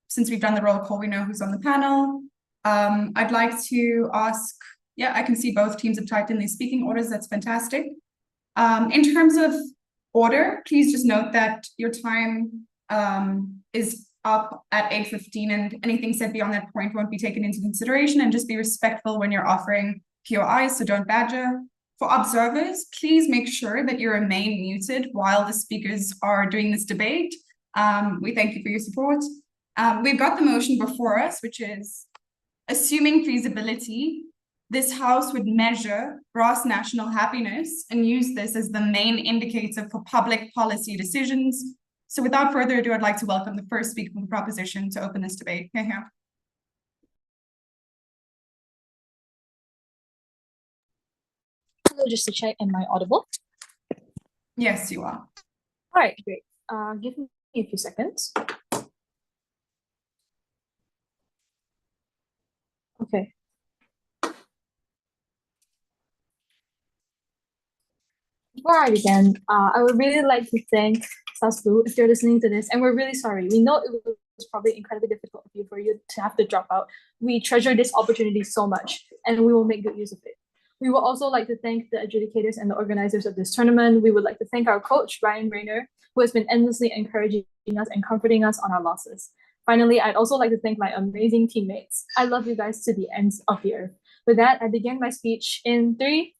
since we've done the roll call, we know who's on the panel. I'd like to ask, yeah, I can see both teams have typed in these speaking orders. That's fantastic. In terms of order, please just note that your time is up at 8:15, and anything said beyond that point won't be taken into consideration, and just be respectful when you're offering POIs, so don't badger. For observers, please make sure that you remain muted while the speakers are doing this debate. We thank you for your support. We've got the motion before us, which is assuming feasibility, this House would measure gross national happiness and use this as the main indicator for public policy decisions. So without further ado, I'd like to welcome the first speaker from the proposition to open this debate. Hello, just to check, am I audible? Yes, you are. All right, great. Give me a few seconds. Okay. Before I begin, I would really like to thank Sasbu if you're listening to this, and we're really sorry. We know it was probably incredibly difficult for you to have to drop out. We treasure this opportunity so much, and we will make good use of it. We would also like to thank the adjudicators and the organizers of this tournament. We would like to thank our coach, Ryan Rayner, who has been endlessly encouraging us and comforting us on our losses. Finally, I'd also like to thank my amazing teammates. I love you guys to the ends of the earth. With that, I begin my speech in 3,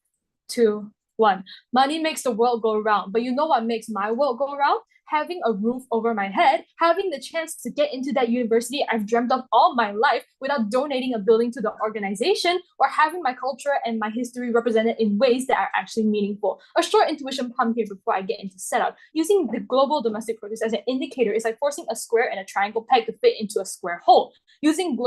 2, 1. Money makes the world go round, but you know what makes my world go round? Having a roof over my head, having the chance to get into that university I've dreamt of all my life without donating a building to the organization, or having my culture and my history represented in ways that are actually meaningful. A short intuition pump here before I get into setup. Using the global domestic produce as an indicator is like forcing a square and a triangle peg to fit into a square hole. Using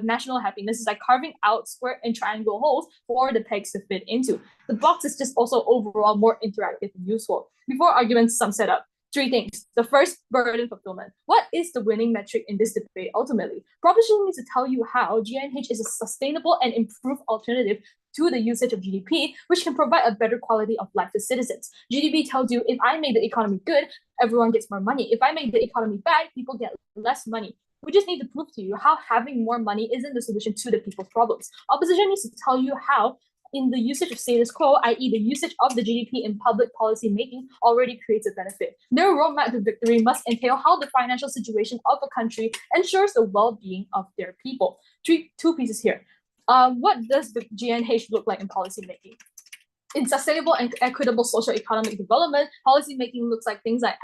national happiness is like carving out square and triangle holes for the pegs to fit into. The box is just also overall more interactive and useful. Before arguments, some setup. 3 things. The first, burden fulfillment. What is the winning metric in this debate ultimately? Proposition needs to tell you how GNH is a sustainable and improved alternative to the usage of GDP, which can provide a better quality of life to citizens. GDP tells you if I make the economy good, everyone gets more money. If I make the economy bad, people get less money. We just need to prove to you how having more money isn't the solution to the people's problems. Opposition needs to tell you how in the usage of status quo, i.e. the usage of the GDP in public policy making already creates a benefit. Their roadmap to victory must entail how the financial situation of a country ensures the well-being of their people. 2 pieces here. What does the GNH look like in policy making? In sustainable and equitable social economic development, policy making looks like things like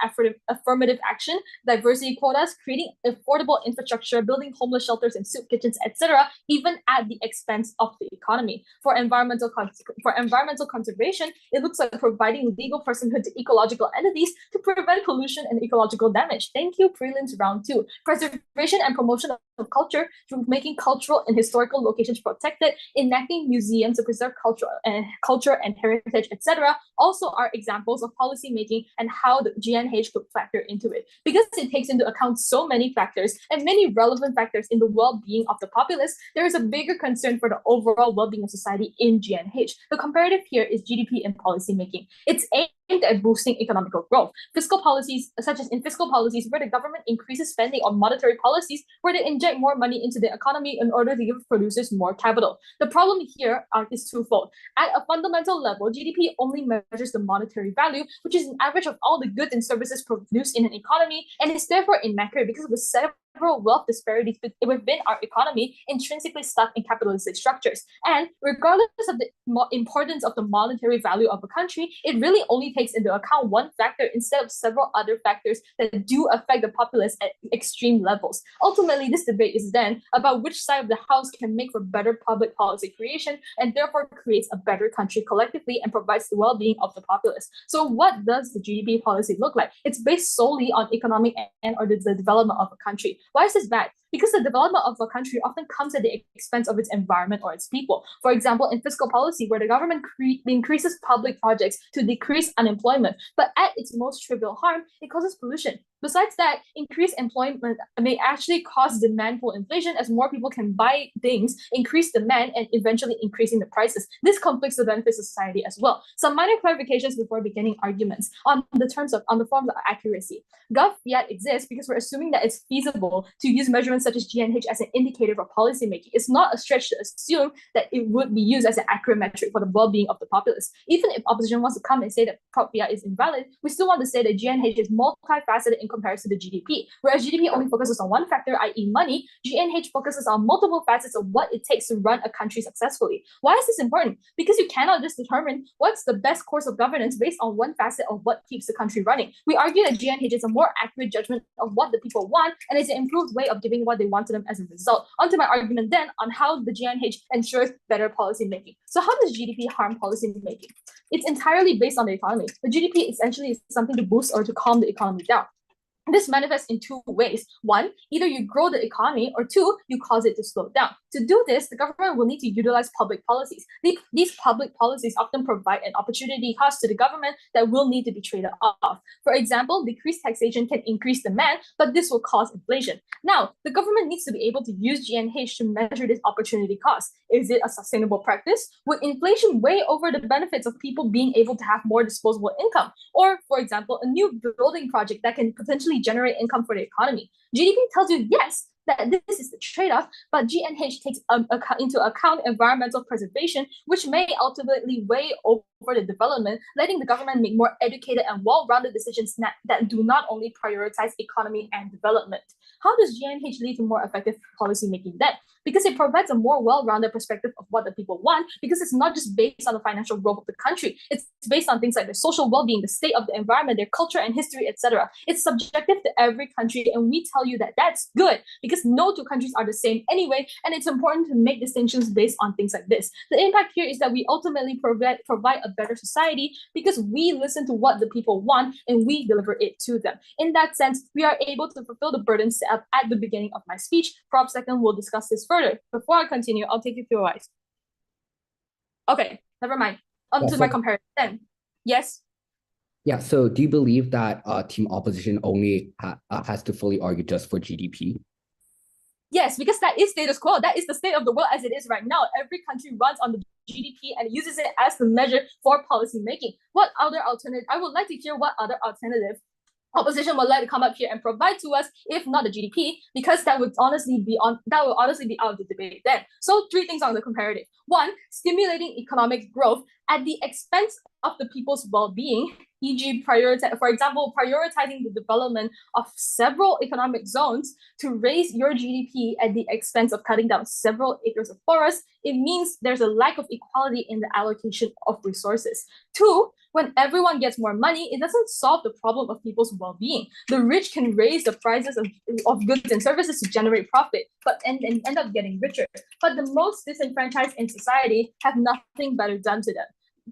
affirmative action, diversity quotas, creating affordable infrastructure, building homeless shelters and soup kitchens, etc., even at the expense of the economy. For environmental conservation, it looks like providing legal personhood to ecological entities to prevent pollution and ecological damage. Thank you, prelims round 2. Preservation and promotion of culture through making cultural and historical locations protected, enacting museums to preserve culture and heritage, etc., also are examples of policy making and how the GNH could factor into it. Because it takes into account so many factors and many relevant factors in the well-being of the populace, there is a bigger concern for the overall well-being of society in GNH. The comparative here is GDP and policy making. It's aimed at boosting economical growth. Fiscal policies, such as in fiscal policies, where the government increases spending on monetary policies, where they inject more money into the economy in order to give producers more capital. The problem here is twofold. At a fundamental level, GDP only measures the monetary value, which is an average of all the goods and services produced in an economy, and is therefore inaccurate because of the several wealth disparities within our economy intrinsically stuck in capitalistic structures. And regardless of the importance of the monetary value of a country, it really only takes into account one factor instead of several other factors that do affect the populace at extreme levels. Ultimately, this debate is then about which side of the house can make for better public policy creation and therefore creates a better country collectively and provides the well-being of the populace. So what does the GDP policy look like? It's based solely on economic and or the development of a country. Why is this bad? because the development of a country often comes at the expense of its environment or its people. For example, in fiscal policy, where the government increases public projects to decrease unemployment, but at its most trivial harm, it causes pollution. Besides that, increased employment may actually cause demand for inflation as more people can buy things, increase demand, and eventually increasing the prices. This conflicts the benefits of society as well. Some minor clarifications before beginning arguments on the forms of accuracy. Gov fiat exists because we're assuming that it's feasible to use measurements such as GNH as an indicator for policymaking. It's not a stretch to assume that it would be used as an accurate metric for the well-being of the populace. Even if opposition wants to come and say that prop fiat is invalid, we still want to say that GNH is multifaceted in comparison to GDP. Whereas GDP only focuses on one factor, i.e. money, GNH focuses on multiple facets of what it takes to run a country successfully. Why is this important? Because you cannot just determine what's the best course of governance based on one facet of what keeps the country running. We argue that GNH is a more accurate judgment of what the people want, and it's an improved way of giving what they want to them as a result. Onto my argument then on how the GNH ensures better policy making. So how does GDP harm policy making? It's entirely based on the economy. The GDP essentially is something to boost or to calm the economy down. This manifests in two ways. One, either you grow the economy, or two, you cause it to slow down. To do this, the government will need to utilize public policies. These public policies often provide an opportunity cost to the government that will need to be traded off. For example, decreased taxation can increase demand, but this will cause inflation. Now, the government needs to be able to use GNH to measure this opportunity cost. Is it a sustainable practice? Would inflation weigh over the benefits of people being able to have more disposable income? Or, for example, a new building project that can potentially generate income for the economy. GDP tells you yes, that this is the trade-off, but GNH takes into account environmental preservation, which may ultimately weigh over the development, letting the government make more educated and well-rounded decisions that do not only prioritize economy and development. How does GNH lead to more effective policy making then? Because it provides a more well-rounded perspective of what the people want, because it's not just based on the financial growth of the country. It's based on things like their social well-being, the state of the environment, their culture and history, etc. It's subjective to every country, and we tell you that that's good, because no two countries are the same anyway, and it's important to make distinctions based on things like this. The impact here is that we ultimately provide a better society because we listen to what the people want and we deliver it to them. In that sense, we are able to fulfill the burden set up at the beginning of my speech. Prop second will discuss this further. Before I continue, I'll take you through wise. Okay, never mind. On to my comparison then. Yes? Yeah, so do you believe that team opposition only has to fully argue just for GDP? Yes, because that is status quo. That is the state of the world as it is right now. Every country runs on the GDP and uses it as the measure for policy making. What other alternative? I would like to hear what other alternative opposition would like to come up here and provide to us, if not the GDP, because that would honestly be out of the debate then. So 3 things on the comparative. 1, stimulating economic growth at the expense of the people's well-being, e.g., for example, prioritizing the development of several economic zones to raise your GDP at the expense of cutting down several acres of forest. It means there's a lack of equality in the allocation of resources. 2, when everyone gets more money, it doesn't solve the problem of people's well-being. The rich can raise the prices of goods and services to generate profit, but and end up getting richer. But the most disenfranchised in society have nothing better done to them.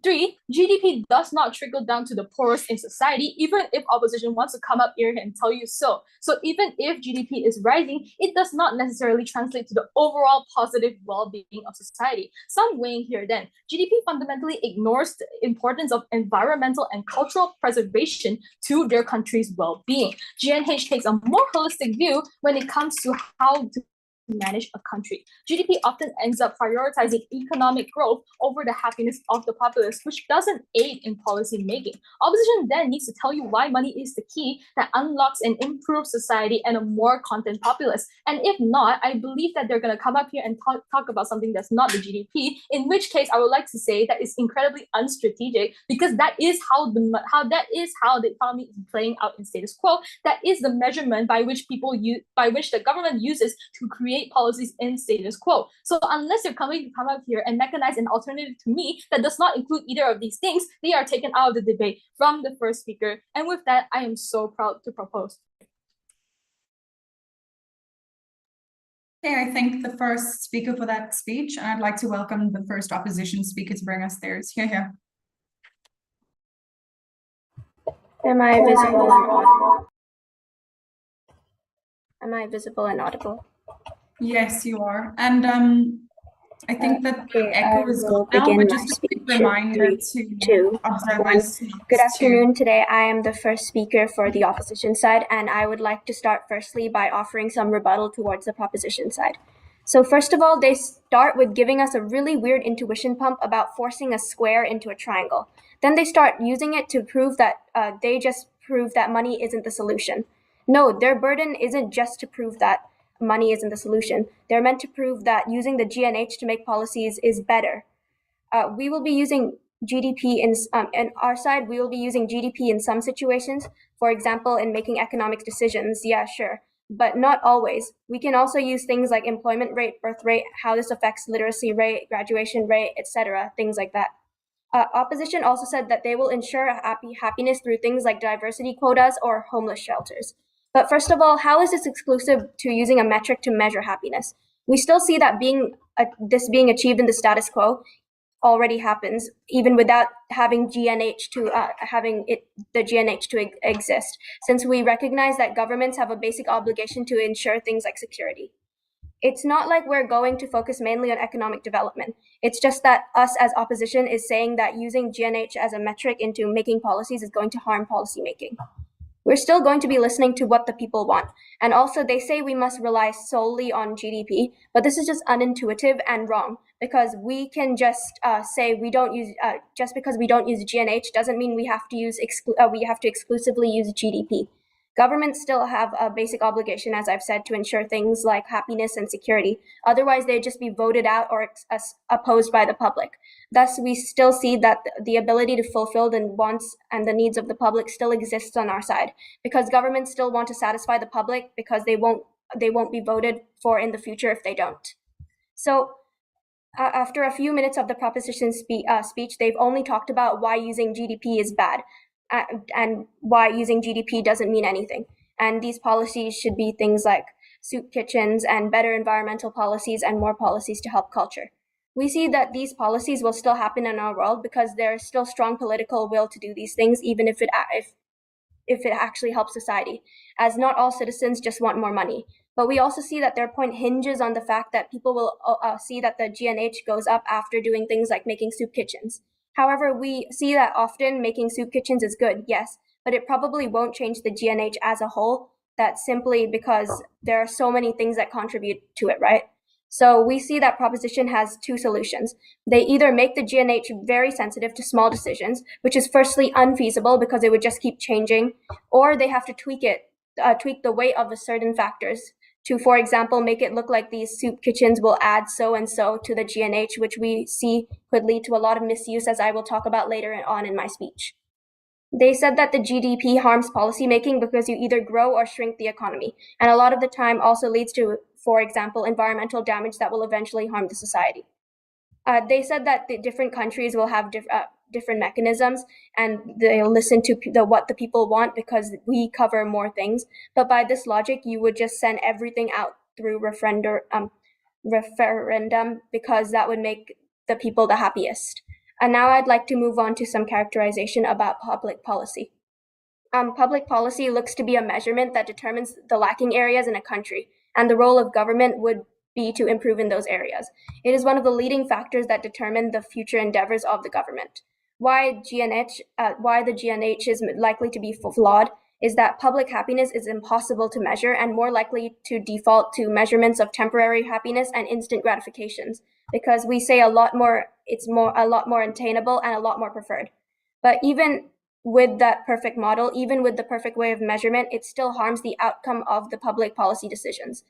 3, GDP does not trickle down to the poorest in society, even if opposition wants to come up here and tell you so. So even if GDP is rising, it does not necessarily translate to the overall positive well-being of society. Some weighing here then. GDP fundamentally ignores the importance of environmental and cultural preservation to their country's well-being. GNH takes a more holistic view when it comes to how to manage a country. GDP often ends up prioritizing economic growth over the happiness of the populace, which doesn't aid in policy making. Opposition then needs to tell you why money is the key that unlocks and improves society and a more content populace. And if not, I believe that they're going to come up here and talk about something that's not the GDP, in which case I would like to say that it's incredibly unstrategic, because that is how the economy is playing out in status quo. That is the measurement by which the government uses to create policies in status quo. So unless you're come up here and mechanize an alternative to me that does not include either of these things, they are taken out of the debate from the first speaker. And with that, I am so proud to propose. Okay, I thank the first speaker for that speech, and I'd like to welcome the first opposition speaker to bring us theirs. Here. Am I visible and audible? Am I visible and audible? Yes, you are. And I think that the Okay, I echo is will gone now, begin but my just a quick speech in reminder 3, to 2, 1. observers Good to afternoon. Today, I am the first speaker for the opposition side, and I would like to start firstly by offering some rebuttal towards the proposition side. So first of all, they start with giving us a really weird intuition pump about forcing a square into a triangle. Then they start using it to prove that they just prove that money isn't the solution. No, their burden isn't just to prove that money isn't the solution. They're meant to prove that using the GNH to make policies is better. We will be using GDP in our side. We will be using GDP in some situations. For example, in making economic decisions. Yeah, sure, but not always. We can also use things like employment rate, birth rate, how this affects literacy rate, graduation rate, etc. Things like that. Opposition also said that they will ensure happiness through things like diversity quotas or homeless shelters. But first of all, how is this exclusive to using a metric to measure happiness? We still see that this being achieved in the status quo already happens, even without having GNH to the GNH to exist, since we recognize that governments have a basic obligation to ensure things like security. It's not like we're going to focus mainly on economic development. It's just that us as opposition is saying that using GNH as a metric into making policies is going to harm policymaking. We're still going to be listening to what the people want. And also, they say we must rely solely on GDP, but this is just unintuitive and wrong, because we can just say we don't use just because we don't use GNH doesn't mean we have to exclusively use GDP. Governments still have a basic obligation, as I've said, to ensure things like happiness and security. Otherwise, they'd just be voted out or opposed by the public. Thus, we still see that the ability to fulfill the wants and the needs of the public still exists on our side, because governments still want to satisfy the public, because they won't be voted for in the future if they don't. So after a few minutes of the proposition speech, they've only talked about why using GDP is bad, and why using GDP doesn't mean anything. And these policies should be things like soup kitchens and better environmental policies and more policies to help culture. We see that these policies will still happen in our world because there is still strong political will to do these things, even if it actually helps society, as not all citizens just want more money. But we also see that their point hinges on the fact that people will see that the GNH goes up after doing things like making soup kitchens. However, we see that often making soup kitchens is good, yes, but it probably won't change the GNH as a whole. That's simply because there are so many things that contribute to it, right? So we see that proposition has two solutions. They either make the GNH very sensitive to small decisions, which is firstly unfeasible because it would just keep changing, or they have to tweak the weight of the certain factors to, for example, make it look like these soup kitchens will add so and so to the GNH, which we see could lead to a lot of misuse, as I will talk about later on in my speech. They said that the GDP harms policymaking because you either grow or shrink the economy, and a lot of the time also leads to, for example, environmental damage that will eventually harm the society. They said that the different countries will have different mechanisms, and they'll listen to what the people want because we cover more things. But by this logic, you would just send everything out through referendum because that would make the people the happiest. And now I'd like to move on to some characterization about public policy. Public policy looks to be a measurement that determines the lacking areas in a country, and the role of government would be to improve in those areas. It is one of the leading factors that determine the future endeavors of the government. Why the GNH is likely to be flawed is that public happiness is impossible to measure and more likely to default to measurements of temporary happiness and instant gratifications, because we say it's a lot more attainable and a lot more preferred. But even with that perfect model, even with the perfect way of measurement, it still harms the outcome of the public policy decisions.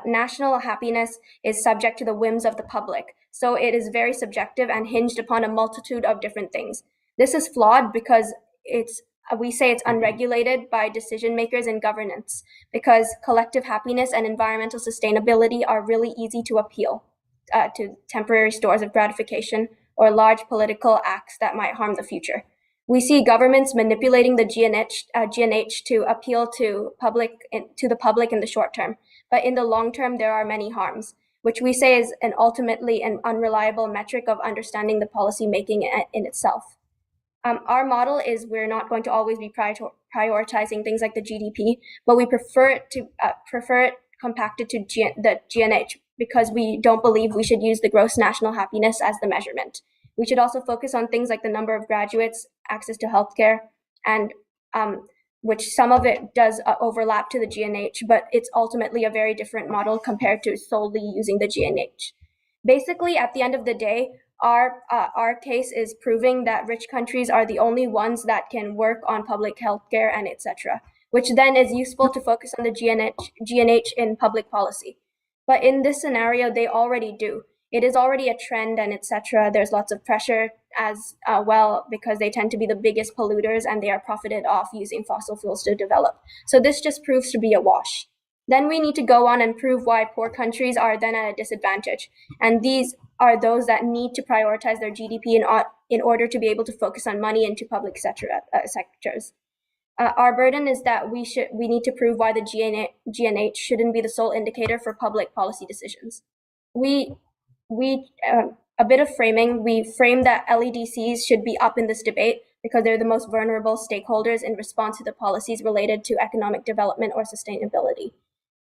National happiness is subject to the whims of the public, so it is very subjective and hinged upon a multitude of different things. This is flawed because we say it's unregulated by decision makers and governance, because collective happiness and environmental sustainability are really easy to appeal to temporary stores of gratification or large political acts that might harm the future. We see governments manipulating the GNH to appeal to the public in the short term, but in the long term, there are many harms, which we say is ultimately an unreliable metric of understanding the policy making in itself. Our model is we're not going to always be prioritizing things like the GDP, but we prefer it compacted to the GNH because we don't believe we should use the gross national happiness as the measurement. We should also focus on things like the number of graduates, access to healthcare, and which some of it does overlap to the GNH, but it's ultimately a very different model compared to solely using the GNH. Basically, at the end of the day, our case is proving that rich countries are the only ones that can work on public healthcare and etc., which then is useful to focus on the GNH in public policy. But in this scenario, they already do. It is already a trend and etc. There's lots of pressure as well because they tend to be the biggest polluters and they are profited off using fossil fuels to develop. So this just proves to be a wash. Then we need to go on and prove why poor countries are then at a disadvantage. And these are those that need to prioritize their GDP in order to be able to focus on money into public sectors. Our burden is that we need to prove why the GNH shouldn't be the sole indicator for public policy decisions. A bit of framing, we frame that LEDCs should be up in this debate because they're the most vulnerable stakeholders in response to the policies related to economic development or sustainability.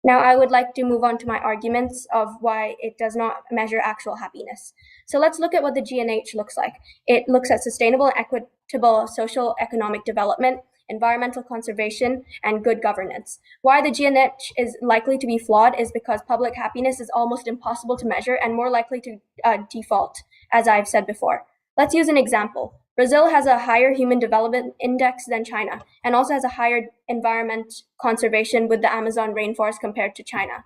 Now, I would like to move on to my arguments of why it does not measure actual happiness. So let's look at what the GNH looks like. It looks at sustainable and equitable social economic development, environmental conservation, and good governance. Why the GNH is likely to be flawed is because public happiness is almost impossible to measure and more likely to default, as I've said before. Let's use an example. Brazil has a higher human development index than China and also has a higher environment conservation with the Amazon rainforest compared to China.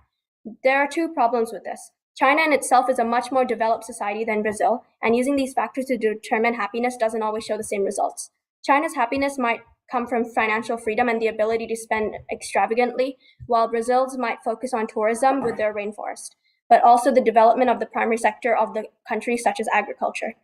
There are two problems with this. China in itself is a much more developed society than Brazil, and using these factors to determine happiness doesn't always show the same results. China's happiness might come from financial freedom and the ability to spend extravagantly, while Brazil's might focus on tourism with their rainforest, but also the development of the primary sector of the country, such as agriculture.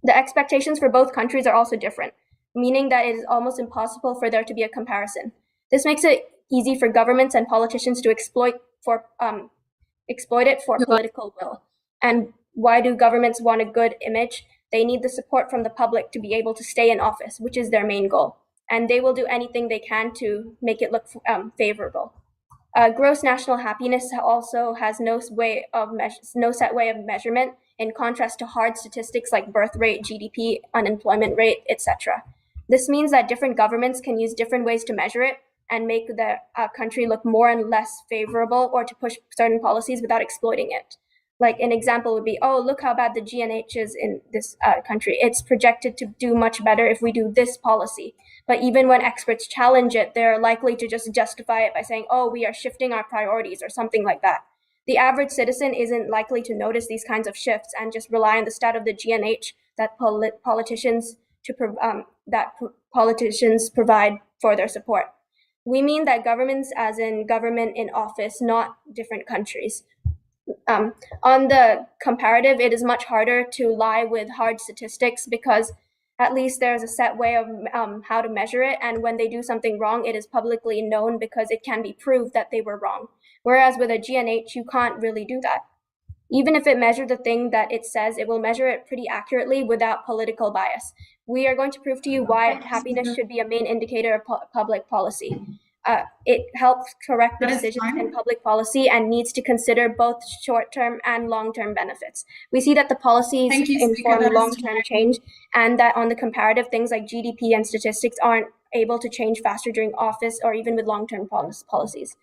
The expectations for both countries are also different, meaning that it is almost impossible for there to be a comparison. This makes it easy for governments and politicians to exploit it for political will. And why do governments want a good image? They need the support from the public to be able to stay in office, which is their main goal. And they will do anything they can to make it look favorable. Gross national happiness also has no set way of measurement, in contrast to hard statistics like birth rate, GDP, unemployment rate, etc. This means that different governments can use different ways to measure it and make the country look more and less favorable or to push certain policies without exploiting it. Like an example would be, oh, look how bad the GNH is in this country. It's projected to do much better if we do this policy. But even when experts challenge it, they're likely to just justify it by saying, oh, we are shifting our priorities or something like that. The average citizen isn't likely to notice these kinds of shifts and just rely on the stat of the GNH that politicians provide for their support. We mean that governments as in government in office, not different countries. On the comparative, it is much harder to lie with hard statistics because at least there's a set way of how to measure it. And when they do something wrong, it is publicly known because it can be proved that they were wrong. Whereas with a GNH, you can't really do that. Even if it measures the thing that it says, it will measure it pretty accurately without political bias. We are going to prove to you why happiness should be a main indicator of public policy. It helps correct the decisions in public policy and needs to consider both short-term and long-term benefits. We see that the policies inform long-term change and that on the comparative, things like GDP and statistics aren't able to change faster during office or even with long-term policies.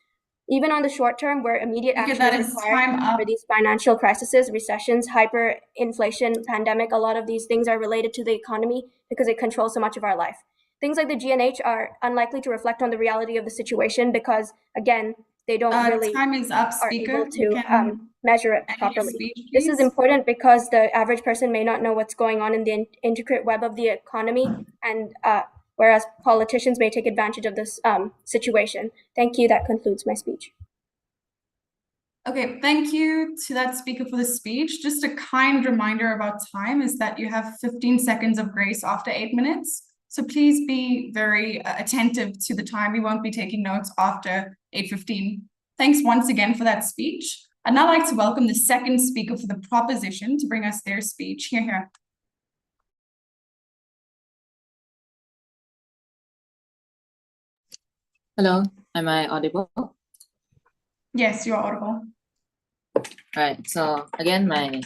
Even on the short term, where immediate action is required for these financial crises, recessions, hyperinflation, pandemic, a lot of these things are related to the economy because it controls so much of our life. Things like the GNH are unlikely to reflect on the reality of the situation because, again, they don't really are able to measure it properly. This is important because the average person may not know what's going on in the intricate web of the economy, and whereas politicians may take advantage of this situation. Thank you. That concludes my speech. Okay, thank you to that speaker for the speech. Just a kind reminder about time is that you have 15 seconds of grace after 8 minutes. So please be very attentive to the time. We won't be taking notes after 8:15. Thanks once again for that speech. I'd now like to welcome the second speaker for the proposition to bring us their speech. Here. Hello, am I audible? Yes, you're audible. Alright, so again, my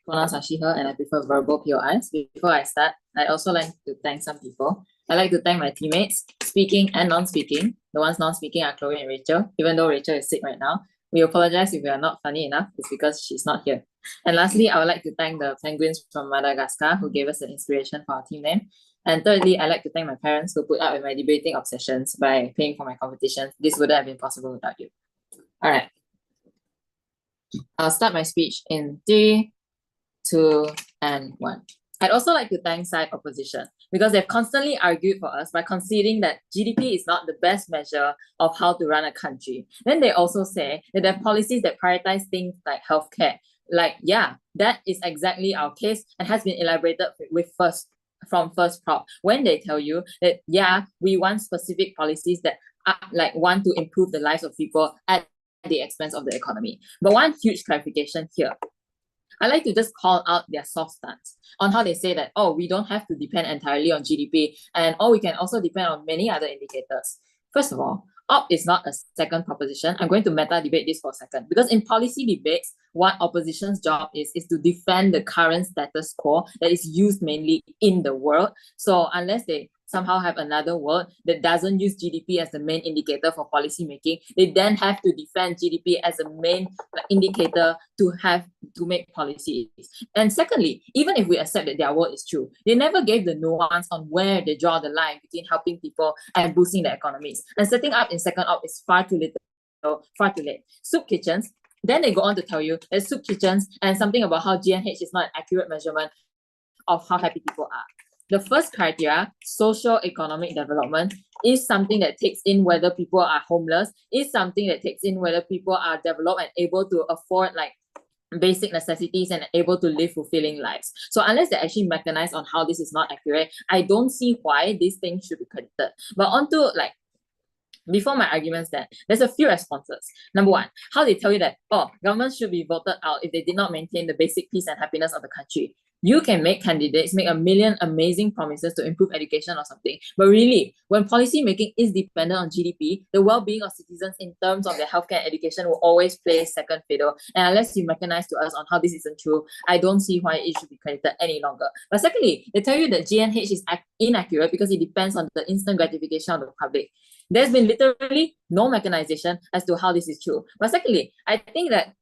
pronouns are she, her, and I prefer verbal POIs. Before I start, I'd also like to thank some people. I'd like to thank my teammates, speaking and non-speaking. The ones non-speaking are Chloe and Rachel, even though Rachel is sick right now. We apologize if we are not funny enough, it's because she's not here. And lastly, I would like to thank the penguins from Madagascar who gave us the inspiration for our team name. And thirdly, I'd like to thank my parents who put up with my debating obsessions by paying for my competitions. This wouldn't have been possible without you. All right. I'll start my speech in 3, 2, and 1. I'd also like to thank side opposition because they've constantly argued for us by conceding that GDP is not the best measure of how to run a country. Then they also say that there are policies that prioritize things like healthcare. Like, yeah, that is exactly our case and has been elaborated from first prop when they tell you that, yeah, we want specific policies that want to improve the lives of people at the expense of the economy. But one huge clarification here. I like to just call out their soft stance on how they say that, oh, we don't have to depend entirely on GDP and we can also depend on many other indicators. First of all, op is not a second proposition. I'm going to meta debate this for a second because in policy debates, what opposition's job is to defend the current status quo that is used mainly in the world. So unless they somehow have another world that doesn't use GDP as the main indicator for policy making, they then have to defend GDP as a main indicator to make policies. And secondly, even if we accept that their word is true, they never gave the nuance on where they draw the line between helping people and boosting the economies. And setting up in second op is far too little, far too late. Soup kitchens, then they go on to tell you that soup kitchens and something about how GNH is not an accurate measurement of how happy people are. The first criteria, socio-economic development, is something that takes in whether people are homeless, is something that takes in whether people are developed and able to afford basic necessities and able to live fulfilling lives. So unless they actually mechanize on how this is not accurate, I don't see why these things should be credited. But onto before my arguments then, there's a few responses. Number one, how they tell you that, oh, government should be voted out if they did not maintain the basic peace and happiness of the country. You can make candidates make a million amazing promises to improve education or something. But really, when policy making is dependent on GDP, the well-being of citizens in terms of their healthcare and education will always play second fiddle. And unless you mechanize to us on how this isn't true, I don't see why it should be credited any longer. But secondly, they tell you that GNH is inaccurate because it depends on the instant gratification of the public. There's been literally no mechanization as to how this is true. But secondly, I think that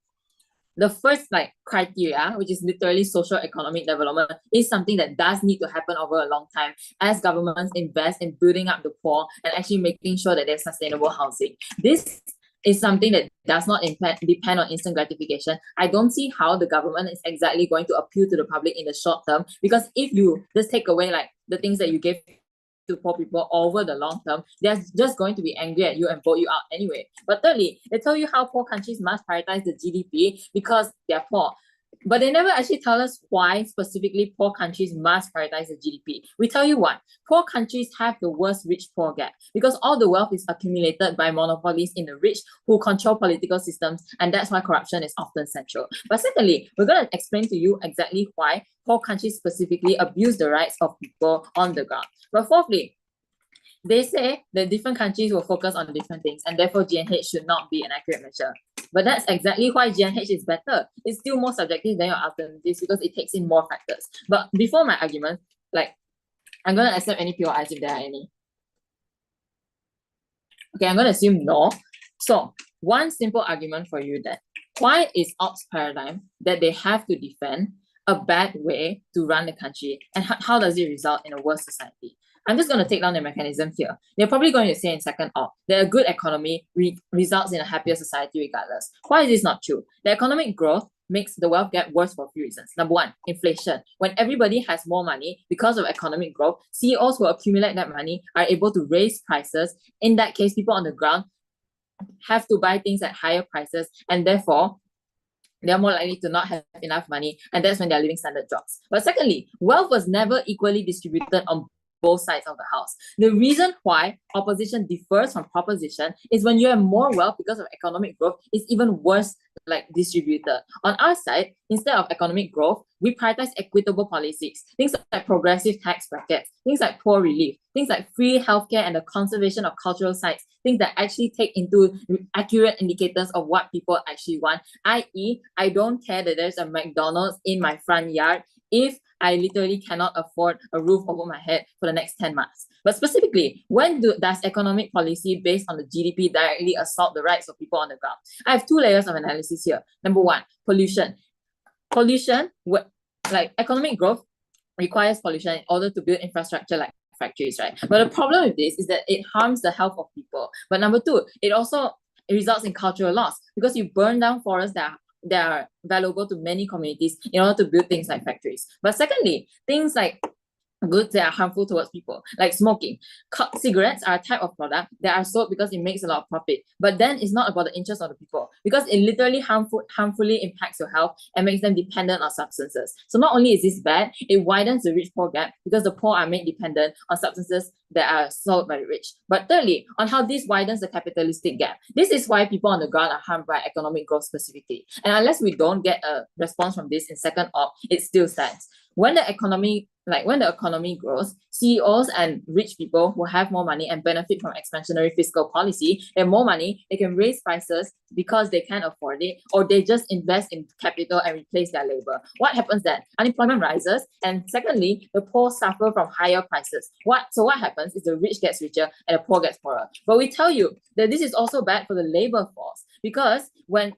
the first criteria, which is literally social economic development, is something that does need to happen over a long time as governments invest in building up the poor and actually making sure that there's sustainable housing. This is something that does not depend on instant gratification. I don't see how the government is exactly going to appeal to the public in the short term, because if you just take away the things that you gave to poor people over the long term, they're just going to be angry at you and vote you out anyway. But thirdly, they tell you how poor countries must prioritize the GDP because they're poor. But they never actually tell us why specifically poor countries must prioritize the GDP. We tell you what, poor countries have the worst rich-poor gap because all the wealth is accumulated by monopolies in the rich who control political systems, and that's why corruption is often central. But secondly, we're going to explain to you exactly why poor countries specifically abuse the rights of people on the ground. But fourthly, they say that different countries will focus on different things and therefore GNH should not be an accurate measure. But that's exactly why GNH is better. It's still more subjective than your alternatives because it takes in more factors. But before my argument, I'm going to accept any POIs if there are any. Okay, I'm going to assume no. So one simple argument for you then. Why is ops paradigm that they have to defend a bad way to run the country, and how does it result in a worse society? I'm just going to take down the mechanism here. They're probably going to say in second op that a good economy results in a happier society regardless. Why is this not true? The economic growth makes the wealth gap worse for a few reasons. Number one, inflation. When everybody has more money because of economic growth, CEOs who accumulate that money are able to raise prices. In that case, people on the ground have to buy things at higher prices, and therefore they're more likely to not have enough money, and that's when their living standard drops. But secondly, wealth was never equally distributed on both sides of the house. The reason why opposition differs from proposition is when you have more wealth because of economic growth, it's even worse distributed. On our side, instead of economic growth, we prioritize equitable policies, things like progressive tax brackets, things like poor relief, things like free healthcare and the conservation of cultural sites, things that actually take into accurate indicators of what people actually want, i.e., I don't care that there's a McDonald's in my front yard if I literally cannot afford a roof over my head for the next 10 months. But specifically, when does economic policy based on the GDP directly assault the rights of people on the ground? I have two layers of analysis here. Number one, pollution. Pollution, like economic growth requires pollution in order to build infrastructure like factories, right? But the problem with this is that it harms the health of people. But number two, it also results in cultural loss because you burn down forests that are valuable to many communities in order to build things like factories. But secondly, things like goods that are harmful towards people, like smoking. Cigarettes are a type of product that are sold because it makes a lot of profit. But then it's not about the interest of the people because it literally harmfully impacts your health and makes them dependent on substances. So not only is this bad, it widens the rich-poor gap because the poor are made dependent on substances that are sold by the rich. But thirdly, on how this widens the capitalistic gap. This is why people on the ground are harmed by economic growth specifically. And unless we don't get a response from this in second op, it still stands. When the economy grows, CEOs and rich people who have more money and benefit from expansionary fiscal policy, they have more money, they can raise prices because they can't afford it, or they just invest in capital and replace their labor. What happens then? Unemployment rises, and secondly, the poor suffer from higher prices. So what happens is the rich gets richer and the poor gets poorer. But we tell you that this is also bad for the labor force because when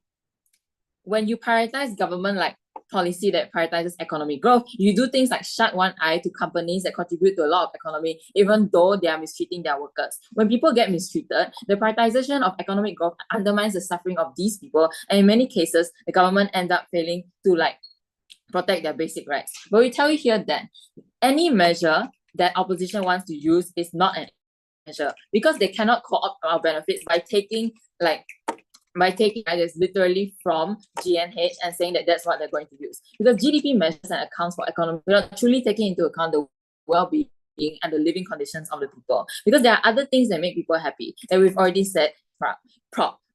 you prioritize government like policy that prioritizes economic growth, you do things like shut one eye to companies that contribute to a lot of economy, even though they are mistreating their workers. When people get mistreated, the prioritization of economic growth undermines the suffering of these people, and in many cases, the government ends up failing to protect their basic rights. But we tell you here that any measure that opposition wants to use is not an measure because they cannot co-opt our benefits by taking ideas literally from GNH and saying that that's what they're going to use. Because GDP measures and accounts for economy without truly taking into account the well-being and the living conditions of the people. Because there are other things that make people happy that we've already said.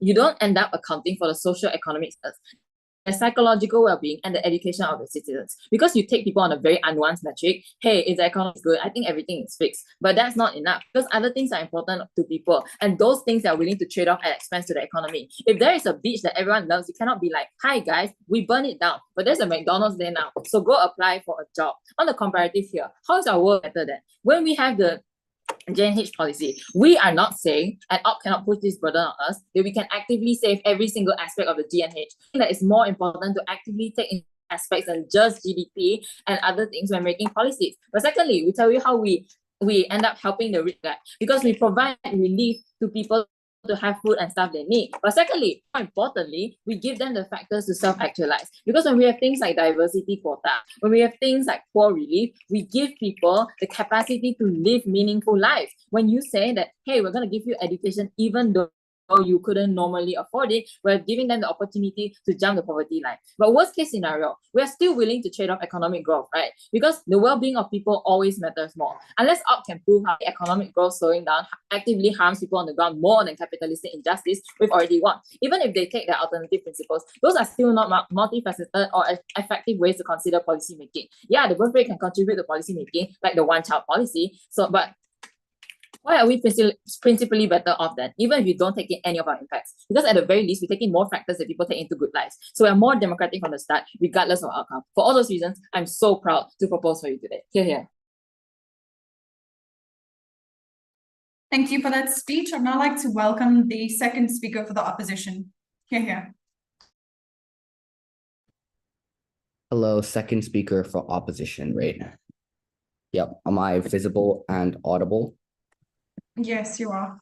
You don't end up accounting for the socio-economic the psychological well-being and the education of the citizens. Because you take people on a very nuanced metric, hey, if the economy is good, I think everything is fixed. But that's not enough because other things are important to people and those things are willing to trade off at expense to the economy. If there is a beach that everyone loves, you cannot be like, hi guys, we burn it down, but there's a McDonald's there now, so go apply for a job. On the comparative here, how is our world better then? When we have the JNH policy, we are not saying, and OP cannot put this burden on us, that we can actively save every single aspect of the GNH. That is more important to actively take in aspects than just GDP and other things when making policies. But secondly, we tell you how we end up helping the rich guy because we provide relief to people to have food and stuff they need. But secondly, more importantly, we give them the factors to self-actualize. Because when we have things like diversity quota, when we have things like poor relief, we give people the capacity to live meaningful lives. When you say that, hey, we're going to give you education even though you couldn't normally afford it, we're giving them the opportunity to jump the poverty line. But worst case scenario, we're still willing to trade off economic growth, right? Because the well-being of people always matters more. Unless OP can prove how economic growth slowing down actively harms people on the ground more than capitalistic injustice, we've already won. Even if they take their alternative principles, those are still not multifaceted or effective ways to consider policy making. Yeah, the birth rate can contribute to policy making, like the one-child policy. But why are we principally better off then, even if you don't take in any of our impacts? Because at the very least, we take in more factors that people take into good lives. So we're more democratic from the start, regardless of outcome. For all those reasons, I'm so proud to propose for you today. Here. Thank you for that speech. I'd now like to welcome the second speaker for the opposition. Here. Hello, second speaker for opposition, right? Yep. Am I visible and audible? Yes, you are.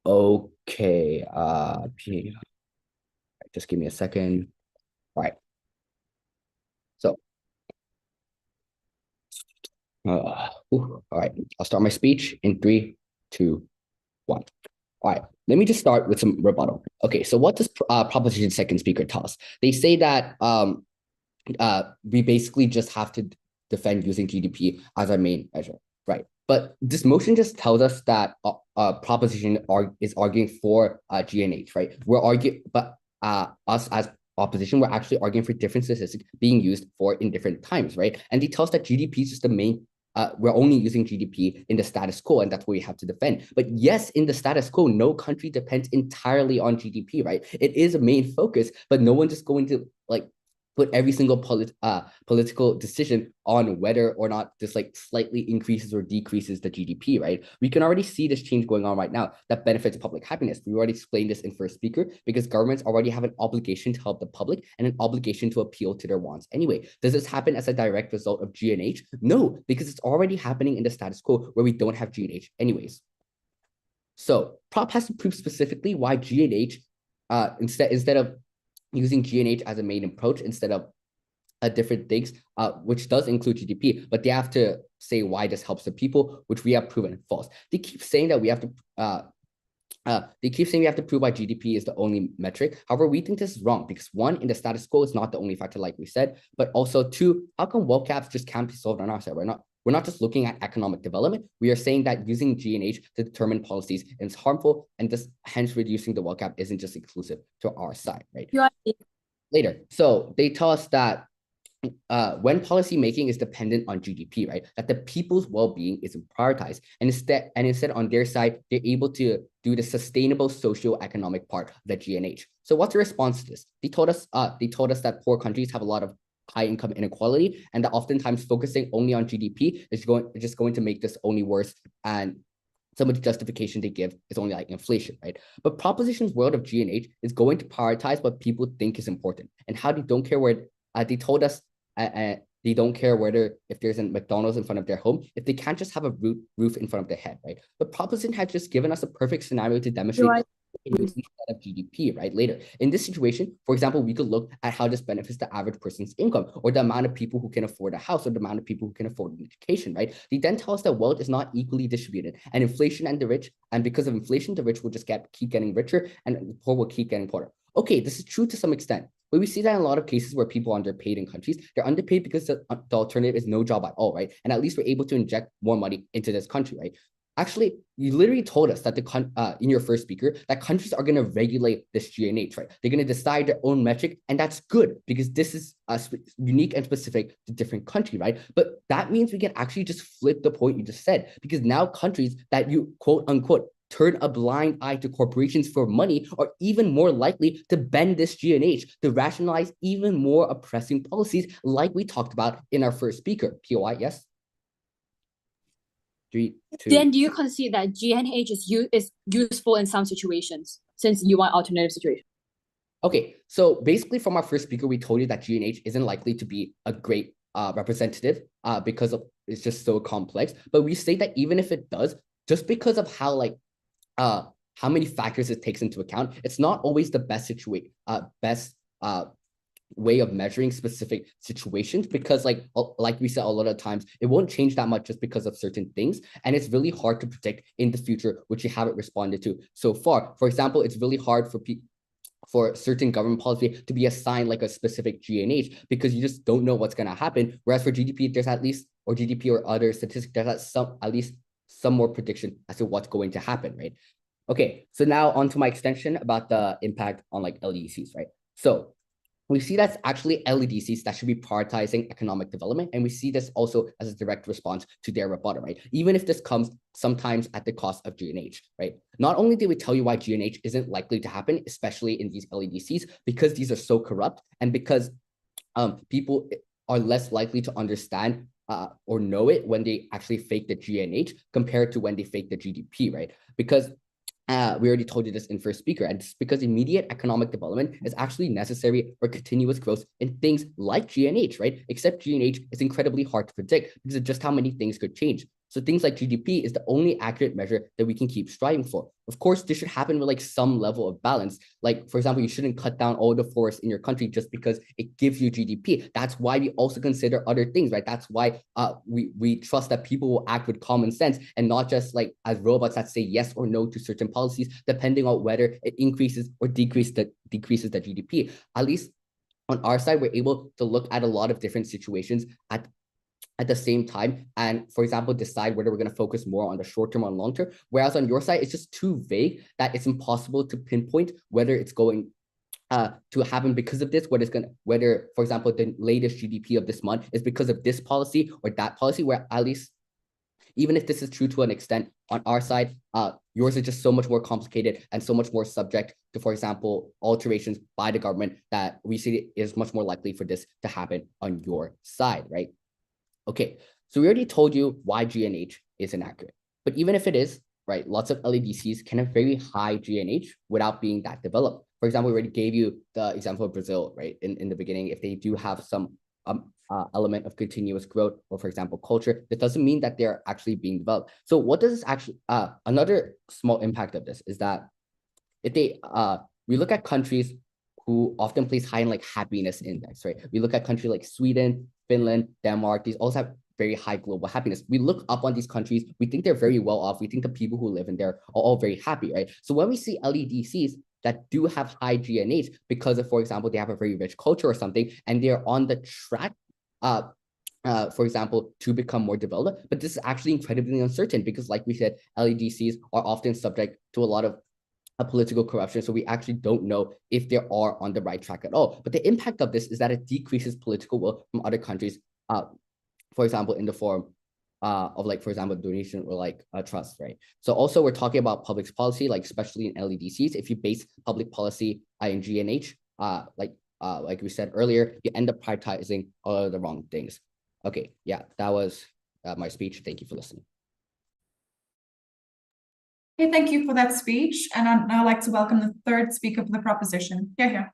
Okay. Just give me a second. All right. So, all right. I'll start my speech in 3, 2, 1. All right. Let me just start with some rebuttal. Okay. So, what does proposition second speaker tell us? They say that we basically just have to defend using GDP as our main measure, right? But this motion just tells us that proposition is arguing for GNH, right? We're arguing, but us as opposition, we're actually arguing for different statistics being used for in different times, right? And they tell us that GDP is just the main we're only using GDP in the status quo, and that's what we have to defend. But yes, in the status quo, no country depends entirely on GDP, right? It is a main focus, but no one's just going to like put every single political decision on whether or not this like slightly increases or decreases the GDP, right? We can already see this change going on right now that benefits public happiness. We already explained this in first speaker because governments already have an obligation to help the public and an obligation to appeal to their wants. Anyway, does this happen as a direct result of G&H? No, because it's already happening in the status quo where we don't have G&H anyways. So prop has to prove specifically why G&H instead of using G&H as a main approach instead of different things, which does include GDP, but they have to say why this helps the people, which we have proven false. They keep saying that we have to prove why GDP is the only metric. However, we think this is wrong because one, in the status quo, is not the only factor, like we said, but also two, how come wealth gaps just can't be solved on our side? We're not just looking at economic development. We are saying that using G&H to determine policies is harmful, and this hence reducing the wealth gap isn't just exclusive to our side, right? Later, so they tell us that when policy making is dependent on GDP, right, that the people's well-being isn't prioritized, and instead on their side, they're able to do the sustainable socio-economic part of the G&H. So what's the response to this? They told us that poor countries have a lot of high income inequality, and that oftentimes focusing only on GDP is just going to make this only worse. And some of the justification they give is only like inflation, right? But Proposition's world of G&H is going to prioritize what people think is important and how they don't care where they told us they don't care whether if there's a McDonald's in front of their home, if they can't just have a roof in front of their head, right? But Proposition has just given us a perfect scenario to demonstrate instead of GDP, right? Later, in this situation, for example, we could look at how this benefits the average person's income, or the amount of people who can afford a house, or the amount of people who can afford an education, right? They then tell us that wealth is not equally distributed, and inflation and the rich, and because of inflation, the rich will just keep getting richer, and the poor will keep getting poorer. Okay, this is true to some extent, but we see that in a lot of cases where people are underpaid in countries. They're underpaid because the alternative is no job at all, right? And at least we're able to inject more money into this country, right? Actually, you literally told us that in your first speaker that countries are going to regulate this G&H, right? They're going to decide their own metric, and that's good because this is unique and specific to different country, right? But that means we can actually just flip the point you just said, because now countries that you quote unquote turn a blind eye to corporations for money are even more likely to bend this G&H to rationalize even more oppressing policies, like we talked about in our first speaker. POI, yes? 3, 2. Then do you concede that G&H is useful in some situations, since you want alternative situations? Okay, so basically from our first speaker, we told you that G&H isn't likely to be a great representative because it's just so complex. But we say that even if it does, just because of how many factors it takes into account, it's not always the best way of measuring specific situations, because like we said a lot of times, it won't change that much just because of certain things, and it's really hard to predict in the future, which you haven't responded to so far. For example, it's really hard for certain government policy to be assigned like a specific G&H because you just don't know what's going to happen, whereas for GDP there's at least, or GDP or other statistics, there's at least some more prediction as to what's going to happen, right? Okay, so now on to my extension about the impact on like LDCs, right? So we see that's actually LDCs that should be prioritizing economic development, and we see this also as a direct response to their rebuttal, right? Even if this comes sometimes at the cost of G&H, right? Not only did we tell you why G&H isn't likely to happen, especially in these LDCs, because these are so corrupt, and because people are less likely to understand or know it when they actually fake the G&H compared to when they fake the GDP, right? Because we already told you this in first speaker, and it's because immediate economic development is actually necessary for continuous growth in things like G&H, right? Except G&H is incredibly hard to predict because of just how many things could change. So things like GDP is the only accurate measure that we can keep striving for. Of course, this should happen with like some level of balance. Like, for example, you shouldn't cut down all the forests in your country just because it gives you GDP. That's why we also consider other things, right? That's why we trust that people will act with common sense and not just like as robots that say yes or no to certain policies, depending on whether it increases or decreases the GDP. At least on our side, we're able to look at a lot of different situations at the same time, and for example, decide whether we're going to focus more on the short term or long term. Whereas on your side, it's just too vague that it's impossible to pinpoint whether it's going to happen because of this, whether, for example, the latest GDP of this month is because of this policy or that policy, where at least, even if this is true to an extent on our side, yours is just so much more complicated and so much more subject to, for example, alterations by the government, that we see it is much more likely for this to happen on your side, right? Okay, so we already told you why GNH is inaccurate, but even if it is, right, lots of LEDCs can have very high GNH without being that developed. For example, we already gave you the example of Brazil, right, in the beginning. If they do have some element of continuous growth, or for example, culture, that doesn't mean that they're actually being developed. So what does this actually, another small impact of this is that if they, we look at countries who often place high in like happiness index, right? We look at countries like Sweden, Finland, Denmark, these also have very high global happiness. We look up on these countries, we think they're very well off. We think the people who live in there are all very happy, right? So when we see LEDCs that do have high GNH because of, for example, they have a very rich culture or something, and they're on the track, for example, to become more developed, but this is actually incredibly uncertain because, like we said, LEDCs are often subject to a lot of political corruption, so we actually don't know if they are on the right track at all. But the impact of this is that it decreases political will from other countries, for example, in the form of, like, for example, donation or like a trust, right? So also we're talking about public policy, like especially in LEDCs. If you base public policy in GNH, like we said earlier, you end up prioritizing all of the wrong things. Okay, yeah, that was my speech. Thank you for listening. Okay, thank you for that speech. And I'd now like to welcome the third speaker for the proposition. Yeah.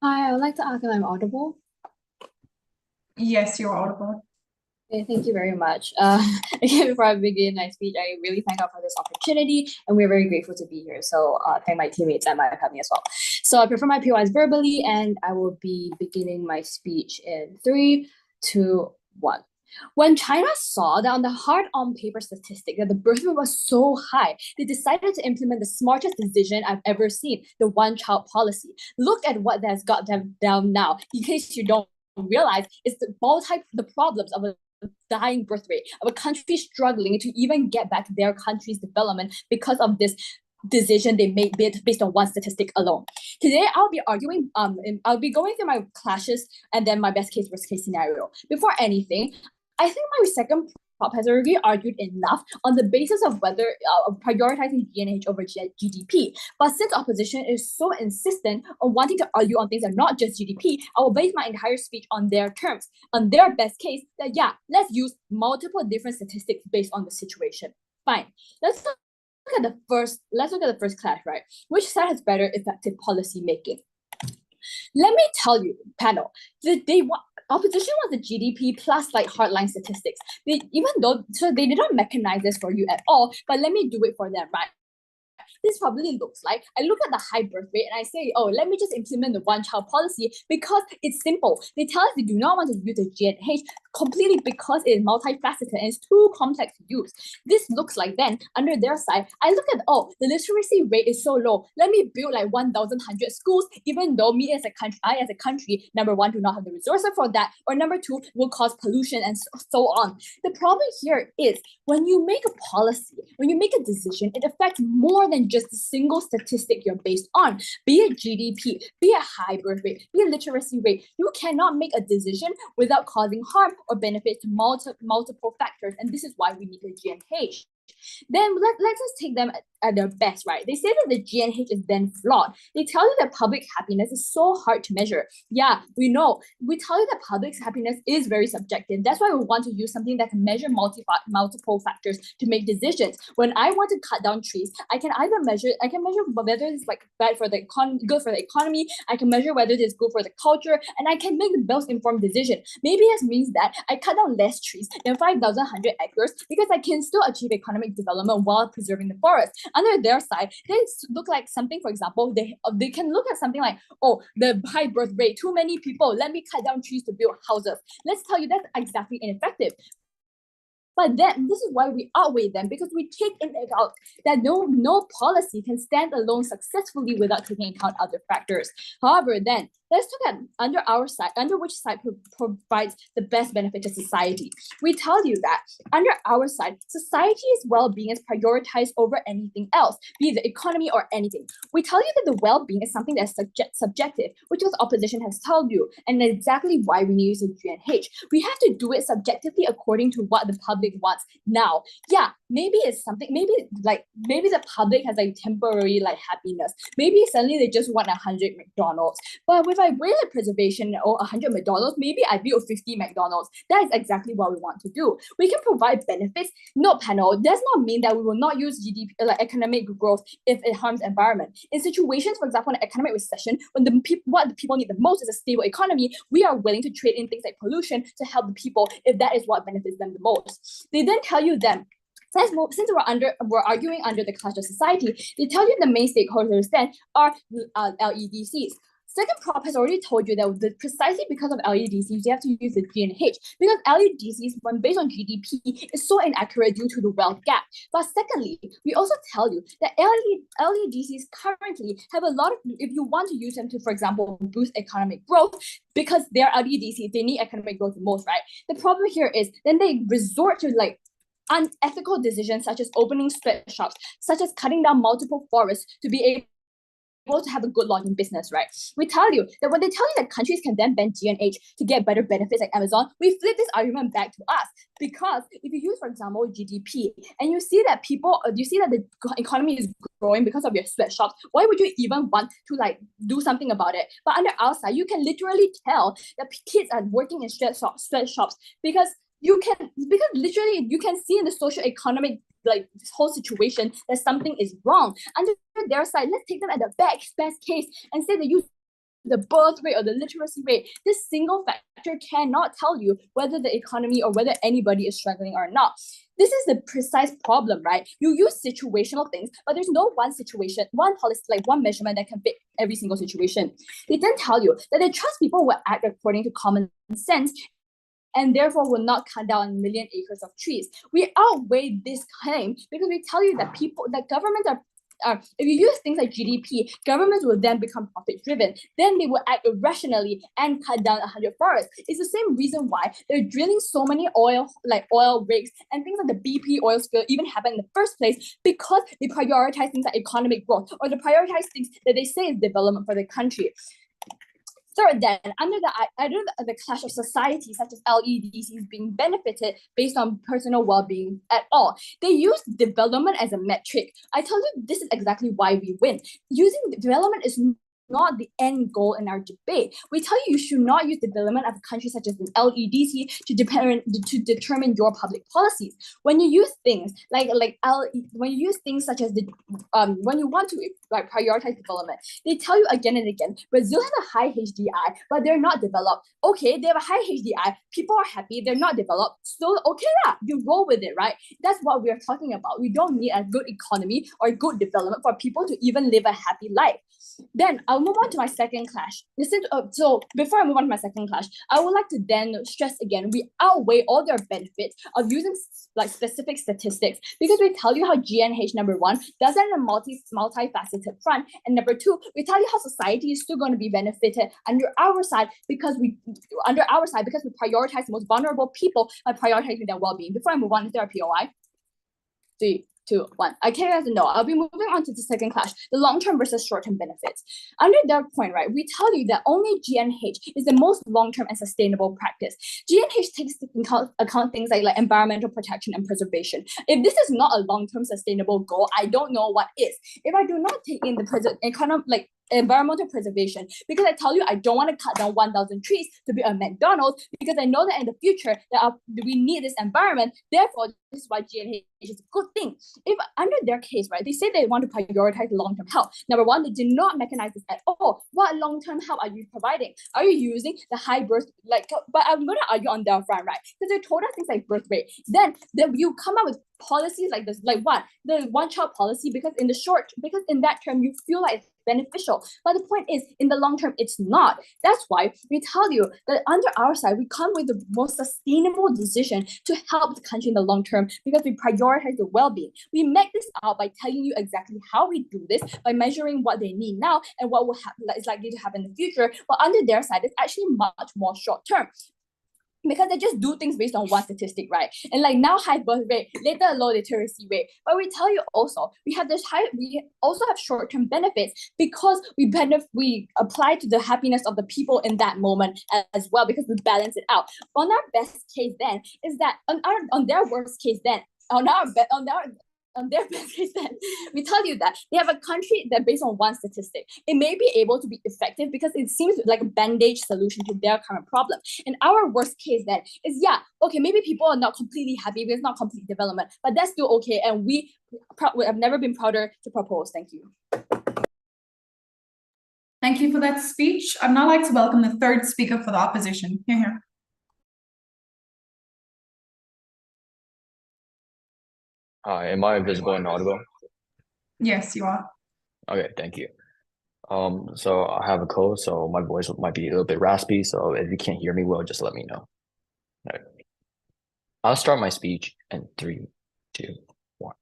Hi, I would like to ask if I'm audible. Yes, you're audible. Okay, thank you very much. Again, before I begin my speech, I really thank God for this opportunity, and we're very grateful to be here. So thank my teammates and my family as well. So I prefer my POIs verbally, and I will be beginning my speech in 3, 2, 1. When China saw that on the hard on paper statistic that the birth rate was so high, they decided to implement the smartest decision I've ever seen, the one-child policy. Look at what that's got them down now. In case you don't realize, it's the problems of a dying birth rate, of a country struggling to even get back their country's development because of this decision they made based on one statistic alone. Today, I'll be arguing, I'll be going through my clashes and then my best case, worst case scenario. Before anything, I think my second prop has already argued enough on the basis of whether prioritizing GNH over GDP. But since opposition is so insistent on wanting to argue on things that are not just GDP, I will base my entire speech on their terms, on their best case, that yeah, let's use multiple different statistics based on the situation. Fine. Let's look at the first clash, right? Which side has better effective policy making? Let me tell you, panel, opposition was the GDP plus like hardline statistics. They did not mechanize this for you at all, but let me do it for them, right? This probably looks like, I look at the high birth rate and I say, oh, let me just implement the one-child policy because it's simple. They tell us they do not want to use the GNH completely because it is multifaceted and it's too complex to use. This looks like then, under their side, I look at, oh, the literacy rate is so low. Let me build like 1,100 schools, even though I as a country, number one, do not have the resources for that, or number two, will cause pollution and so on. The problem here is when you make a policy, when you make a decision, it affects more than just a single statistic you're based on, be it GDP, be it high birth rate, be it literacy rate. You cannot make a decision without causing harm or benefit to multiple factors, and this is why we need the GNH. Then let's just take them at their best, right? They say that the GNH is then flawed. They tell you that public happiness is so hard to measure. Yeah, we know. We tell you that public happiness is very subjective. That's why we want to use something that can measure multiple factors to make decisions. When I want to cut down trees, I can measure whether it's like bad for the good for the economy. I can measure whether it's good for the culture, and I can make the best informed decision. Maybe this means that I cut down less trees than 5,100 acres because I can still achieve economic development while preserving the forest. Under their side, they look like something, for example, they can look at something like, oh, the high birth rate, too many people, let me cut down trees to build houses. Let's tell you that's exactly ineffective. But then this is why we outweigh them, because we take into account that no policy can stand alone successfully without taking into account other factors. However, then let's look at under which side provides the best benefit to society. We tell you that under our side, society's well-being is prioritized over anything else, be it the economy or anything. We tell you that the well-being is something that's subjective, which is what opposition has told you, and exactly why we need to use GNH. We have to do it subjectively according to what the public wants now. Yeah, maybe it's something, maybe the public has like temporary like happiness. Maybe suddenly they just want 100 McDonald's. But if I win the preservation or 100 McDonald's, maybe I build 50 McDonald's. That is exactly what we want to do. We can provide benefits. No, panel, does not mean that we will not use GDP, like economic growth, if it harms environment. In situations, for example, an economic recession, when what the people need the most is a stable economy, we are willing to trade in things like pollution to help the people if that is what benefits them the most. They then tell you then, since we're arguing under the clash of society, they tell you the main stakeholders then are LEDCs. Second prop has already told you that precisely because of LEDCs, you have to use the GNH, because LEDCs, when based on GDP, is so inaccurate due to the wealth gap. But secondly, we also tell you that LEDCs currently have a lot of, if you want to use them to, for example, boost economic growth, because they're LEDCs, they need economic growth the most, right? The problem here is then they resort to like unethical decisions such as opening sweatshops, such as cutting down multiple forests to be able to have a good lodging business, right? We tell you that when they tell you that countries can then ban GNH to get better benefits like Amazon, we flip this argument back to us. Because if you use, for example, GDP, and you see that the economy is growing because of your sweatshops, why would you even want to like do something about it? But under our side, you can literally tell that kids are working in sweatshops because literally you can see in the social economic like this whole situation that something is wrong. Under their side, let's take them at the best case and say they use the birth rate or the literacy rate. This single factor cannot tell you whether the economy or whether anybody is struggling or not. This is the precise problem, right? You use situational things, but there's no one situation, one policy, like one measurement that can fit every single situation. They then tell you that they trust people will act according to common sense and therefore will not cut down a million acres of trees. We outweigh this claim because we tell you that governments are, if you use things like GDP, governments will then become profit-driven. Then they will act irrationally and cut down 100 forests. It's the same reason why they're drilling so many oil rigs and things like the BP oil spill even happened in the first place because they prioritize things like economic growth or they prioritize things that they say is development for the country. Third, then, under the clash of society, such as LEDCs being benefited based on personal well-being at all, they use development as a metric. I tell you, this is exactly why we win. Using development is not the end goal in our debate. We tell you should not use development of countries such as the LEDC to determine your public policies. When you use things when you use things such as when you want to like prioritize development, they tell you again and again, Brazil has a high HDI, but they're not developed. Okay, they have a high HDI, people are happy, they're not developed, so okay lah, you roll with it, right? That's what we are talking about. We don't need a good economy or good development for people to even live a happy life. Then I'll move on to my second clash. So before I move on to my second clash, I would like to then stress again, we outweigh all their benefits of using like specific statistics because we tell you how GNH, number one, does it in a multifaceted front, and number two, we tell you how society is still going to be benefited under our side because we prioritize the most vulnerable people by prioritizing their well-being. Before I move on, is there a POI? 3, 2, 1. I can't guys know. I'll be moving on to the second clash, the long-term versus short-term benefits. Under their point, right, we tell you that only GNH is the most long-term and sustainable practice. GNH takes into account things like environmental protection and preservation. If this is not a long-term sustainable goal, I don't know what is. If I do not take in the environmental preservation, because I tell you I don't want to cut down 1,000 trees to be a McDonald's because I know that in the future that we need this environment. Therefore, this is why GNH is a good thing. If under their case, right, they say they want to prioritize long-term health. Number one, they did not mechanize this at all. What long-term health are you providing? Are you using the high birth but I'm going to argue on their front, right? Because they told us things like birth rate. Then you come up with policies like this, like what the one-child policy, because in that term you feel like it's beneficial, but the point is in the long term it's not. That's why we tell you that under our side we come with the most sustainable decision to help the country in the long term, because we prioritize the well-being. We make this out by telling you exactly how we do this, by measuring what they need now and what will is likely to happen in the future. But under their side it's actually much more short term, because they just do things based on one statistic, right? And like now high birth rate, later low literacy rate. But we tell you also, we also have short-term benefits because we apply to the happiness of the people in that moment as well, because we balance it out. On our best case then is that on their worst case then, on their best case then, we tell you that they have a country that based on one statistic, it may be able to be effective because it seems like a bandage solution to their current problem. And our worst case then is, okay, maybe people are not completely happy because it's not complete development, but that's still okay. And we have never been prouder to propose. Thank you. Thank you for that speech. I'd now like to welcome the third speaker for the opposition. Here. Hi, am I visible and audible? Yes, you are. Okay, thank you. So I have a cold, so my voice might be a little bit raspy. So if you can't hear me well, just let me know. All right. I'll start my speech in 3, 2, 1.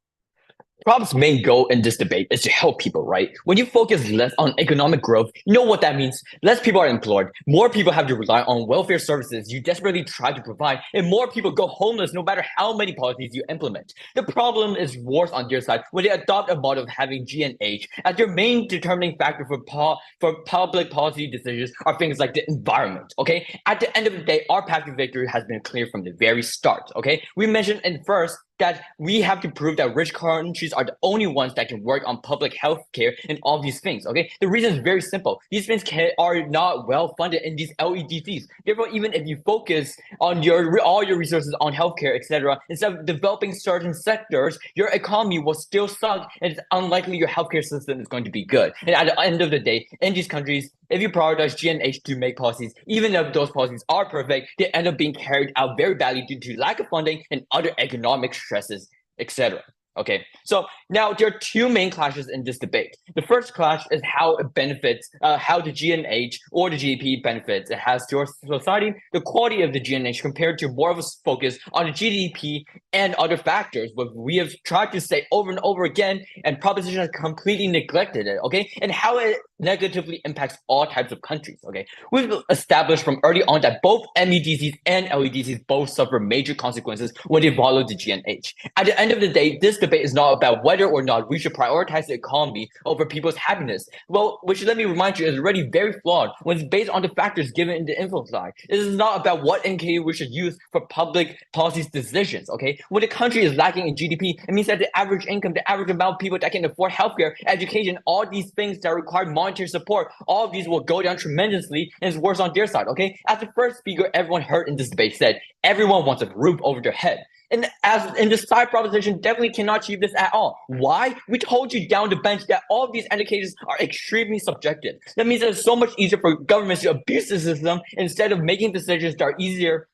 Trump's main goal in this debate is to help people, right? When you focus less on economic growth, you know what that means. Less people are employed, more people have to rely on welfare services you desperately try to provide, and more people go homeless no matter how many policies you implement. The problem is worse on their side when they adopt a model of having G&H as their main determining factor for public policy decisions are things like the environment, okay? At the end of the day, our path to victory has been clear from the very start, okay? We mentioned in first that we have to prove that rich countries are the only ones that can work on public health care and all these things, okay? The reason is very simple. These things are not well funded in these LEDCs. Therefore, even if you focus on all your resources on healthcare, etc., instead of developing certain sectors, your economy will still suck, and it's unlikely your healthcare system is going to be good. And at the end of the day, in these countries, if you prioritize G&H to make policies, even if those policies are perfect, they end up being carried out very badly due to lack of funding and other economic stresses, etc. Okay, so now there are two main clashes in this debate. The first clash is how it benefits, how the G&H or the GDP benefits it has to our society, the quality of the G&H compared to more of a focus on the GDP and other factors, what we have tried to say over and over again, and proposition has completely neglected it, okay? And how it negatively impacts all types of countries, okay? We've established from early on that both MEDCs and LEDCs both suffer major consequences when they follow the G&H. At the end of the day, this debate is not about whether or not we should prioritize the economy over people's happiness. Well, which let me remind you is already very flawed when it's based on the factors given in the info slide. This is not about what indicator we should use for public policy decisions, okay? When the country is lacking in GDP, it means that the average income, the average amount of people that can afford healthcare, education, all these things that require monetary support, all of these will go down tremendously, and it's worse on their side, okay? As the first speaker everyone heard in this debate said, everyone wants a roof over their head. And as in this side proposition, definitely cannot achieve this at all. Why? We told you down the bench that all of these indicators are extremely subjective. That means that it's so much easier for governments to abuse the system instead of making decisions that are easier,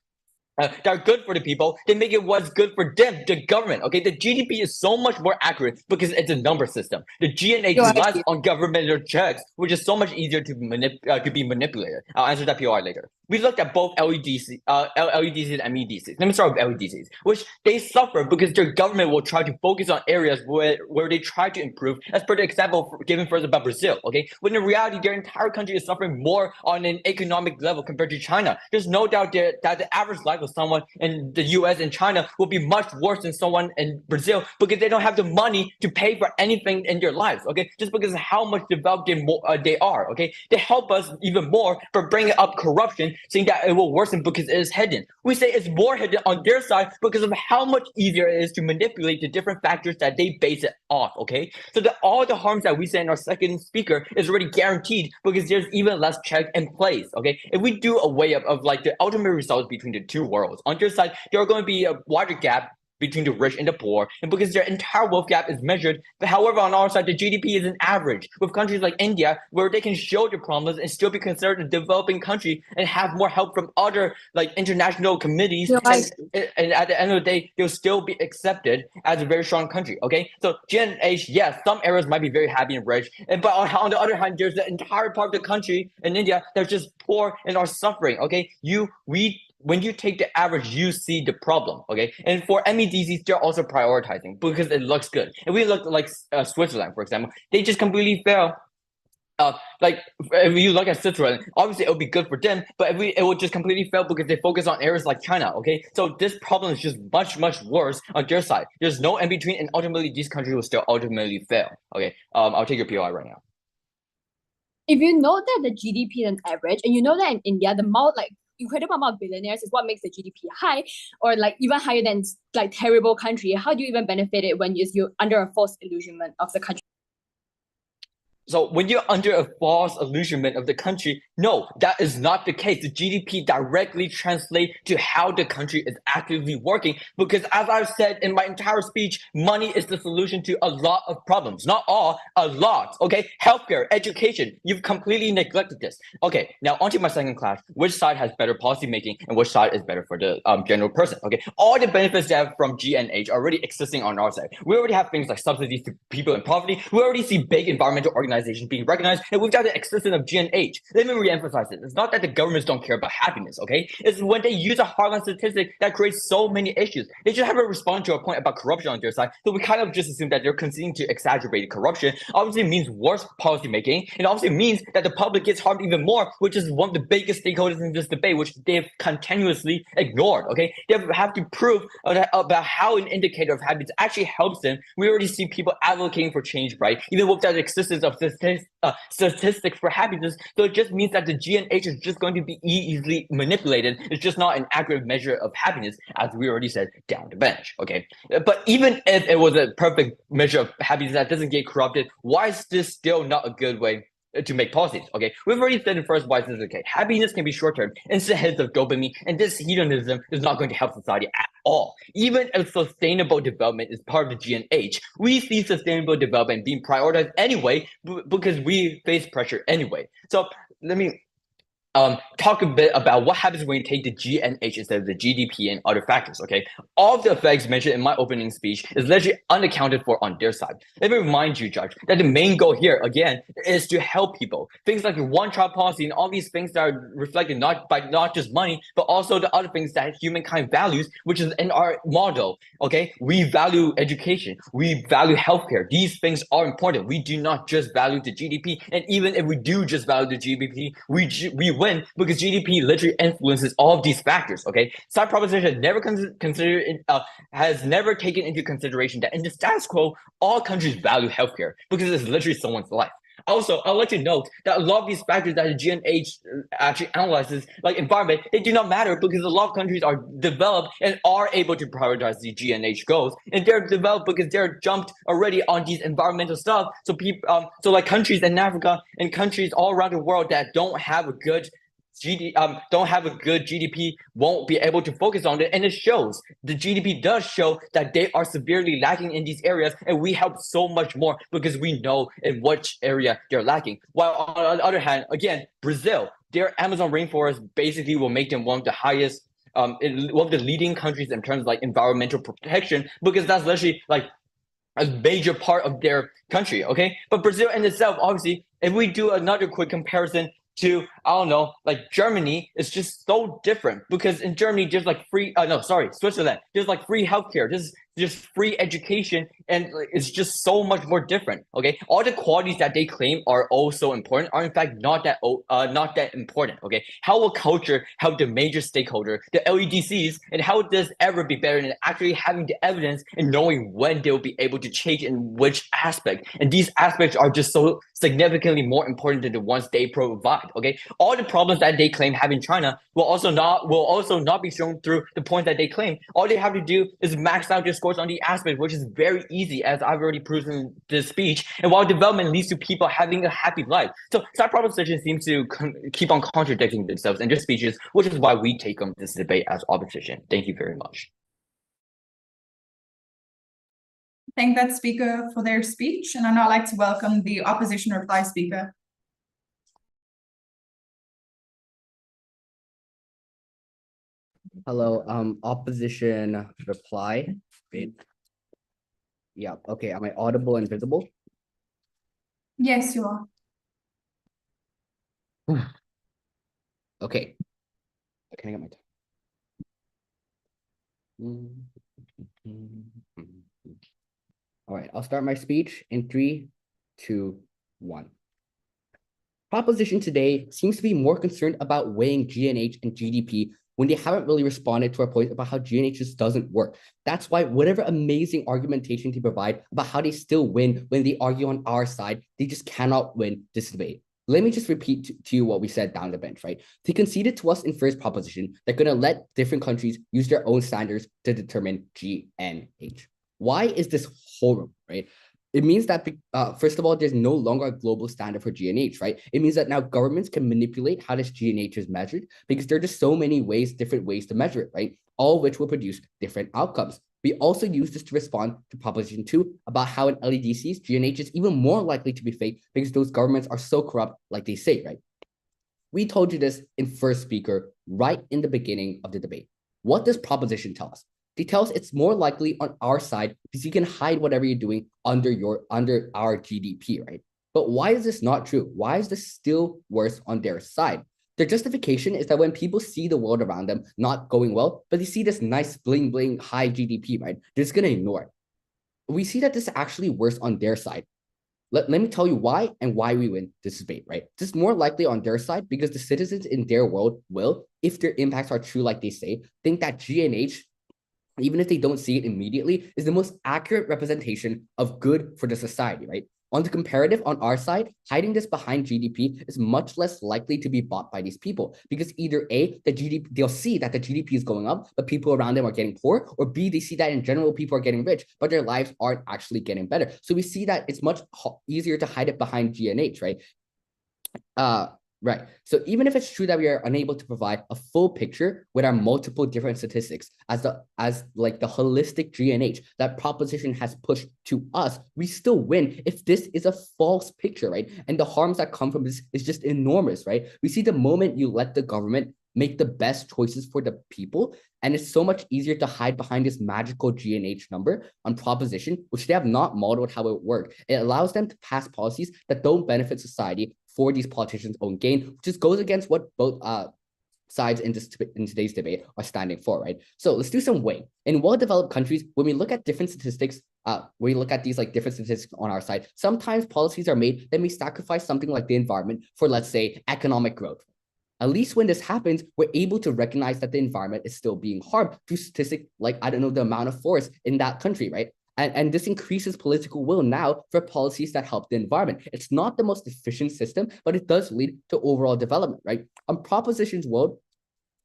that are good for the people. They make it what's good for them, the government. Okay, the GDP is so much more accurate because it's a number system. The G&H relies on governmental checks, which is so much easier to be manipulated. I'll answer that POI later. We looked at both LEDCs and MEDCs. Let me start with LEDCs, which they suffer because their government will try to focus on areas where they try to improve, as per the example given first about Brazil, okay? When in reality, their entire country is suffering more on an economic level compared to China. There's no doubt that the average life of someone in the US and China will be much worse than someone in Brazil because they don't have the money to pay for anything in their lives, okay? Just because of how much developed they are, okay? They help us even more for bringing up corruption, saying that it will worsen because it is hidden. We say it's more hidden on their side because of how much easier it is to manipulate the different factors that they base it off, okay? So that all the harms that we say in our second speaker is already guaranteed because there's even less check in place, okay? If we do a way of like the ultimate results between the two worlds, on their side, there are going to be a wider gap between the rich and the poor, and because their entire wealth gap is measured. But however, on our side, the GDP is an average, with countries like India, where they can show their problems and still be considered a developing country and have more help from other like international committees. And at the end of the day, they'll still be accepted as a very strong country. Okay, so GNH, yes, some areas might be very happy and rich, but on the other hand, there's the entire part of the country in India that's just poor and are suffering. Okay, when you take the average, you see the problem, okay? And for MEDCs, they're also prioritizing because it looks good. And we look like Switzerland, for example, they just completely fail. Like if you look at Switzerland, obviously it would be good for them, but it would just completely fail because they focus on areas like China, okay? So this problem is just much, much worse on their side. There's no in between, and ultimately these countries will still ultimately fail, okay? I'll take your POI right now. If you know that the GDP is an average, and you know that in India, the incredible amount of billionaires is what makes the GDP high, or like even higher than like terrible country, how do you even benefit it when you're under a false illusionment of the country? So when you're under a false illusionment of the country, no, that is not the case. The GDP directly translates to how the country is actively working, because as I've said in my entire speech, money is the solution to a lot of problems. Not all, a lot, okay? Healthcare, education, you've completely neglected this. Okay, now onto my second class. Which side has better policy making and which side is better for the general person, okay? All the benefits that from GNH are already existing on our side. We already have things like subsidies to people in poverty. We already see big environmental organizations being recognized, and without the existence of GNH. Let me re-emphasize it. It's not that the governments don't care about happiness, okay? It's when they use a hardline statistic that creates so many issues. They just haven't responded to a point about corruption on their side, so we kind of just assume that they're continuing to exaggerate corruption. Obviously means worse policy making, and obviously means that the public gets harmed even more, which is one of the biggest stakeholders in this debate, which they've continuously ignored, okay? They have to prove about how an indicator of happiness actually helps them. We already see people advocating for change, right? Even without the existence of statistics for happiness. So it just means that the GNH is just going to be easily manipulated. It's just not an accurate measure of happiness, as we already said down the bench, okay? But even if it was a perfect measure of happiness that doesn't get corrupted, why is this still not a good way to make policies, okay? We've already said in first why this is okay. Happiness can be short-term, instant hits of dopamine, and this hedonism is not going to help society at all. Even if sustainable development is part of the GNH, we see sustainable development being prioritized anyway because we face pressure anyway. So let me talk a bit about what happens when you take the GNH instead of the GDP and other factors, okay? All of the effects mentioned in my opening speech is literally unaccounted for on their side. Let me remind you, Judge, that the main goal here, again, is to help people. Things like the one-child policy and all these things that are reflected not just money, but also the other things that humankind values, which is in our model, okay? We value education. We value healthcare. These things are important. We do not just value the GDP. And even if we do just value the GDP, we win because GDP literally influences all of these factors, okay? Side proposition has never taken into consideration that in the status quo, all countries value healthcare because it's literally someone's life. Also, I'd like to note that a lot of these factors that the GNH actually analyzes, like environment, they do not matter because a lot of countries are developed and are able to prioritize the GNH goals, and they're developed because they're jumped already on these environmental stuff. So people, so like countries in Africa and countries all around the world that don't have a good GDP won't be able to focus on it, and it shows. The GDP does show that they are severely lacking in these areas, and we help so much more because we know in which area they're lacking. While on the other hand, again, Brazil, their Amazon rainforest basically will make them one of the highest, one of the leading countries in terms of like environmental protection, because that's literally like a major part of their country, okay? But Brazil in itself, obviously, if we do another quick comparison to, I don't know, like Germany is just so different because in Germany there's like Switzerland, there's like free healthcare, there's just free education, and it's just so much more different, okay? All the qualities that they claim are also important are in fact not that important, okay? How will culture help the major stakeholder, the LEDCs, and how would this ever be better than actually having the evidence and knowing when they'll be able to change in which aspect? And these aspects are just so significantly more important than the ones they provide, okay? All the problems that they claim have in China will also not be shown through the point that they claim. All they have to do is max out their scores on the aspect, which is very easy, as I've already proven in this speech. And while development leads to people having a happy life, so side proposition seems to keep on contradicting themselves in their speeches, which is why we take on this debate as opposition. Thank you very much. thank that speaker for their speech, and I'd now like to welcome the opposition reply speaker. Hello, opposition reply. Wait. Yeah, okay. Am I audible and visible? Yes, you are. Okay. Can I get my All right, I'll start my speech in 3, 2, 1. Proposition today seems to be more concerned about weighing GNH and GDP when they haven't really responded to our point about how GNH just doesn't work. That's why whatever amazing argumentation they provide about how they still win when they argue on our side, they just cannot win this debate. Let me just repeat to you what we said down the bench, right? They conceded to us in first proposition, they're going to let different countries use their own standards to determine GNH. Why is this horrible, right? It means that, first of all, there's no longer a global standard for GNH, right? It means that now governments can manipulate how this GNH is measured because there are just so many ways, different ways to measure it, right? All of which will produce different outcomes. We also use this to respond to Proposition 2 about how in LEDCs, GNH is even more likely to be fake because those governments are so corrupt, like they say, right? We told you this in first speaker right in the beginning of the debate. What does Proposition tell us? It tells it's more likely on our side because you can hide whatever you're doing under our GDP, right? But why is this not true? Why is this still worse on their side? Their justification is that when people see the world around them not going well, but they see this nice bling bling high GDP, right? They're just gonna ignore it. We see that this is actually worse on their side. Let me tell you why and why we win this debate, right? This is more likely on their side because the citizens in their world will, if their impacts are true like they say, think that GNH, even if they don't see it immediately, is the most accurate representation of good for the society, right? On the comparative, on our side, hiding this behind GDP is much less likely to be bought by these people because either A, the GDP, they'll see that the GDP is going up, but people around them are getting poor, or B, they see that in general people are getting rich, but their lives aren't actually getting better. So we see that it's much easier to hide it behind GNH, right? Right. So even if it's true that we are unable to provide a full picture with our multiple different statistics as the holistic GNH that proposition has pushed to us, we still win if this is a false picture, right? And the harms that come from this is just enormous, right? We see the moment you let the government make the best choices for the people, and it's so much easier to hide behind this magical GNH number on proposition, which they have not modeled how it worked. It allows them to pass policies that don't benefit society for these politicians' own gain, which just goes against what both sides in today's debate are standing for, right? So let's do some weighing. In well-developed countries, when we look at different statistics, we look at these like different statistics on our side, sometimes policies are made that may sacrifice something like the environment for, let's say, economic growth. At least when this happens, we're able to recognize that the environment is still being harmed through statistics like, I don't know, the amount of forest in that country, right? And this increases political will now for policies that help the environment. It's not the most efficient system, but it does lead to overall development, right? On propositions world,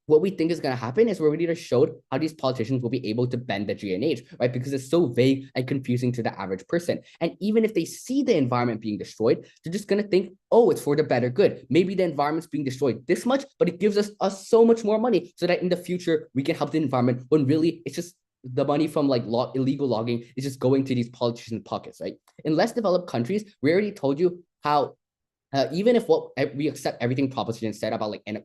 what we think is going to happen is we're ready to show how these politicians will be able to bend the GNH, right? Because it's so vague and confusing to the average person. And even if they see the environment being destroyed, they're just going to think, oh, it's for the better good. Maybe the environment's being destroyed this much, but it gives us so much more money so that in the future, we can help the environment when really it's just the money from like illegal logging is just going to these politicians' pockets, right? In less developed countries, we already told you how even if we accept everything proposition said about like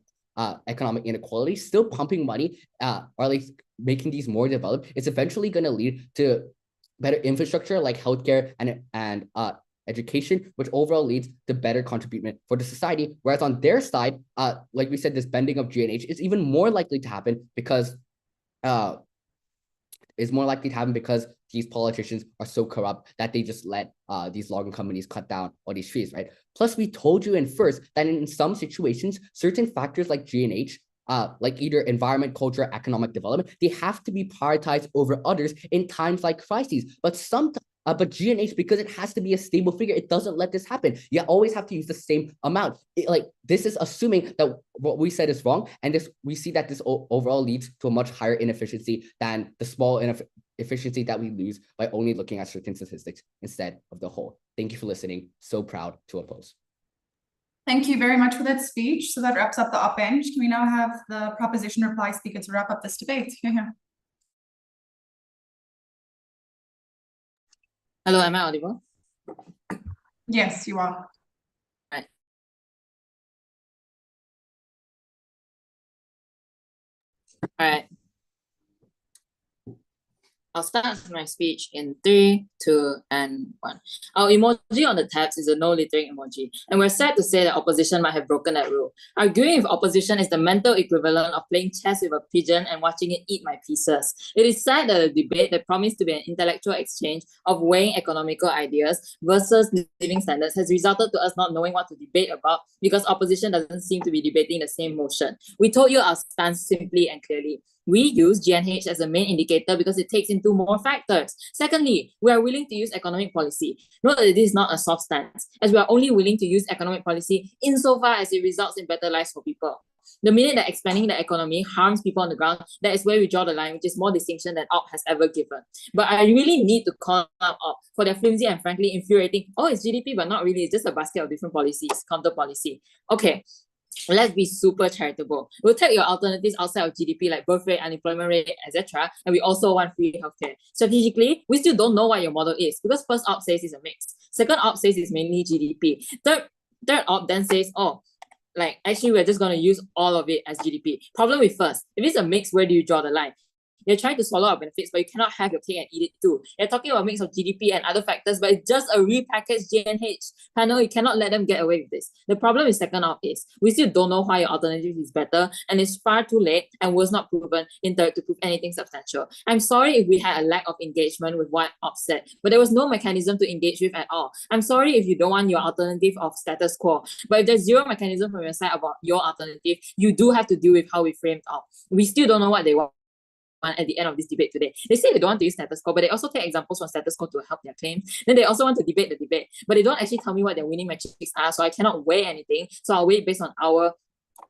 economic inequality, still pumping money or like making these more developed, it's eventually going to lead to better infrastructure like healthcare and education, which overall leads to better contribution for the society. Whereas on their side, like we said, this bending of GNH is even more likely to happen because these politicians are so corrupt that they just let these logging companies cut down all these trees, right? Plus, we told you in first that in some situations, certain factors like GNH, like either environment, culture, economic development, they have to be prioritized over others in times like crises. But but GNH, because it has to be a stable figure, it doesn't let this happen. You always have to use the same amount. This is assuming that what we said is wrong, and we see that this overall leads to a much higher inefficiency than the small efficiency that we lose by only looking at certain statistics instead of the whole. Thank you for listening. So proud to oppose. Thank you very much for that speech. So that wraps up the op-bench. Can we now have the proposition reply speaker to wrap up this debate? Here. Hello, am I audible? Yes, you are. All right. I'll start my speech in 3, 2, and 1. Our emoji on the tabs is a no littering emoji, and we're sad to say that opposition might have broken that rule. Arguing with opposition is the mental equivalent of playing chess with a pigeon and watching it eat my pieces. It is sad that a debate that promised to be an intellectual exchange of weighing economical ideas versus living standards has resulted to us not knowing what to debate about because opposition doesn't seem to be debating the same motion. We told you our stance simply and clearly. We use GNH as a main indicator because it takes into more factors. Secondly, we are willing to use economic policy. Note that this is not a soft stance, as we are only willing to use economic policy insofar as it results in better lives for people. The minute that expanding the economy harms people on the ground, that is where we draw the line, which is more distinction than OP has ever given. But I really need to call out OP for their flimsy and frankly infuriating, oh, it's GDP, but not really, it's just a basket of different policies, counter policy. Okay. Let's be super charitable. We'll take your alternatives outside of GDP like birth rate, unemployment rate, etc. And we also want free healthcare. Strategically, we still don't know what your model is because first op says it's a mix. Second op says it's mainly GDP. Third op then says, oh, like actually we're just going to use all of it as GDP. Problem with first, if it's a mix, where do you draw the line? You're trying to swallow our benefits, but you cannot have your cake and eat it too. You're talking about a mix of GDP and other factors, but it's just a repackaged GNH panel. You cannot let them get away with this. The problem with second op is we still don't know why your alternative is better, and it's far too late and was not proven in third to prove anything substantial. I'm sorry if we had a lack of engagement with what op said, but there was no mechanism to engage with at all. I'm sorry if you don't want your alternative of status quo, but if there's zero mechanism from your side about your alternative, you do have to deal with how we framed op. We still don't know what they want at the end of this debate today. They say they don't want to use status quo, but they also take examples from status quo to help their claims. Then they also want to debate the debate, but they don't actually tell me what their winning metrics are, so I cannot weigh anything. So I'll weigh based on our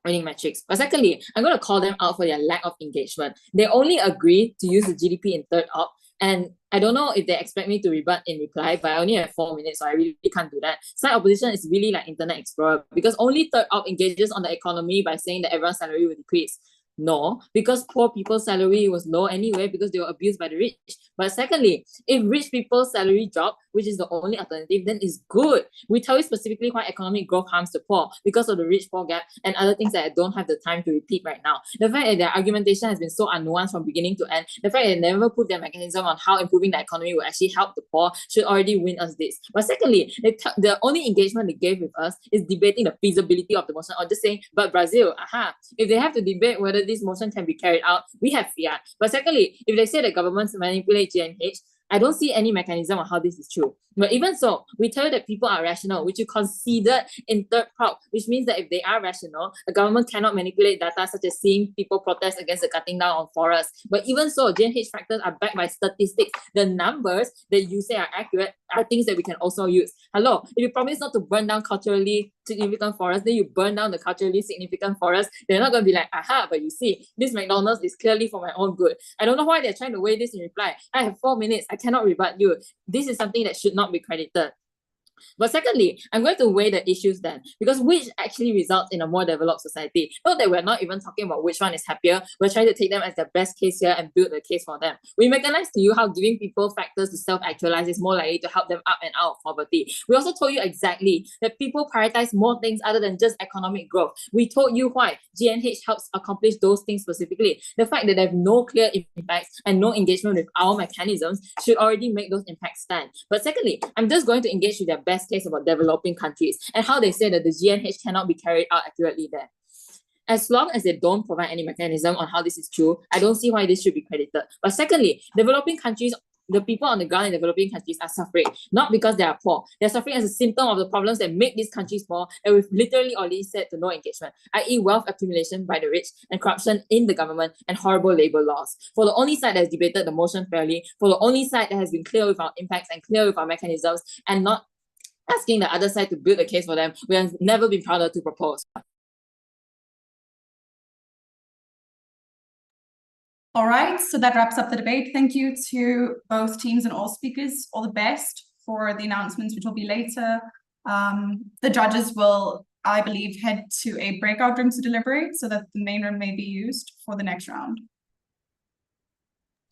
winning metrics. But secondly, I'm going to call them out for their lack of engagement. They only agree to use the GDP in third op, and I don't know if they expect me to rebut in reply, but I only have 4 minutes, so I really can't do that. Side opposition is really like Internet Explorer because only third op engages on the economy by saying that everyone's salary will decrease. No, because poor people's salary was low anyway because they were abused by the rich. But secondly, if rich people's salary drop, which is the only alternative, then it's good. We tell you specifically why economic growth harms the poor because of the rich-poor gap and other things that I don't have the time to repeat right now. The fact that their argumentation has been so unnuanced from beginning to end, the fact that they never put their mechanism on how improving the economy will actually help the poor should already win us this. But secondly, the only engagement they gave with us is debating the feasibility of the motion or just saying, but Brazil, if they have to debate whether this motion can be carried out, we have fiat. But secondly, if they say that governments manipulate GNH, I don't see any mechanism on how this is true. But even so, we tell you that people are rational, which you considered in third prop, which means that if they are rational, a government cannot manipulate data such as seeing people protest against the cutting down on forests. But even so, GNH factors are backed by statistics. The numbers that you say are accurate are things that we can also use. Hello, if you promise not to burn down culturally significant forests, then you burn down the culturally significant forest, they're not going to be like, but you see, this McDonald's is clearly for my own good. I don't know why they're trying to weigh this in reply. I have 4 minutes. I cannot rebut you. This is something that should not be credited. But secondly, I'm going to weigh the issues then, because which actually results in a more developed society. Note that we're not even talking about which one is happier. We're trying to take them as the best case here and build a case for them. We recognize to you how giving people factors to self-actualize is more likely to help them up and out of poverty. We also told you exactly that people prioritize more things other than just economic growth. We told you why GNH helps accomplish those things specifically. The fact that they have no clear impacts and no engagement with our mechanisms should already make those impacts stand. But secondly, I'm just going to engage with their best case about developing countries and how they say that the GNH cannot be carried out accurately there. As long as they don't provide any mechanism on how this is true, I don't see why this should be credited. But secondly, developing countries, the people on the ground in developing countries are suffering, not because they are poor. They're suffering as a symptom of the problems that make these countries poor, and we've literally already said to no engagement, i.e. wealth accumulation by the rich and corruption in the government and horrible labor laws. For the only side that has debated the motion fairly, for the only side that has been clear with our impacts and clear with our mechanisms and not asking the other side to build a case for them, we have never been prouder to propose. All right, so that wraps up the debate. Thank you to both teams and all speakers. All the best for the announcements, which will be later. The judges will, I believe, head to a breakout room to deliberate so that the main room may be used for the next round.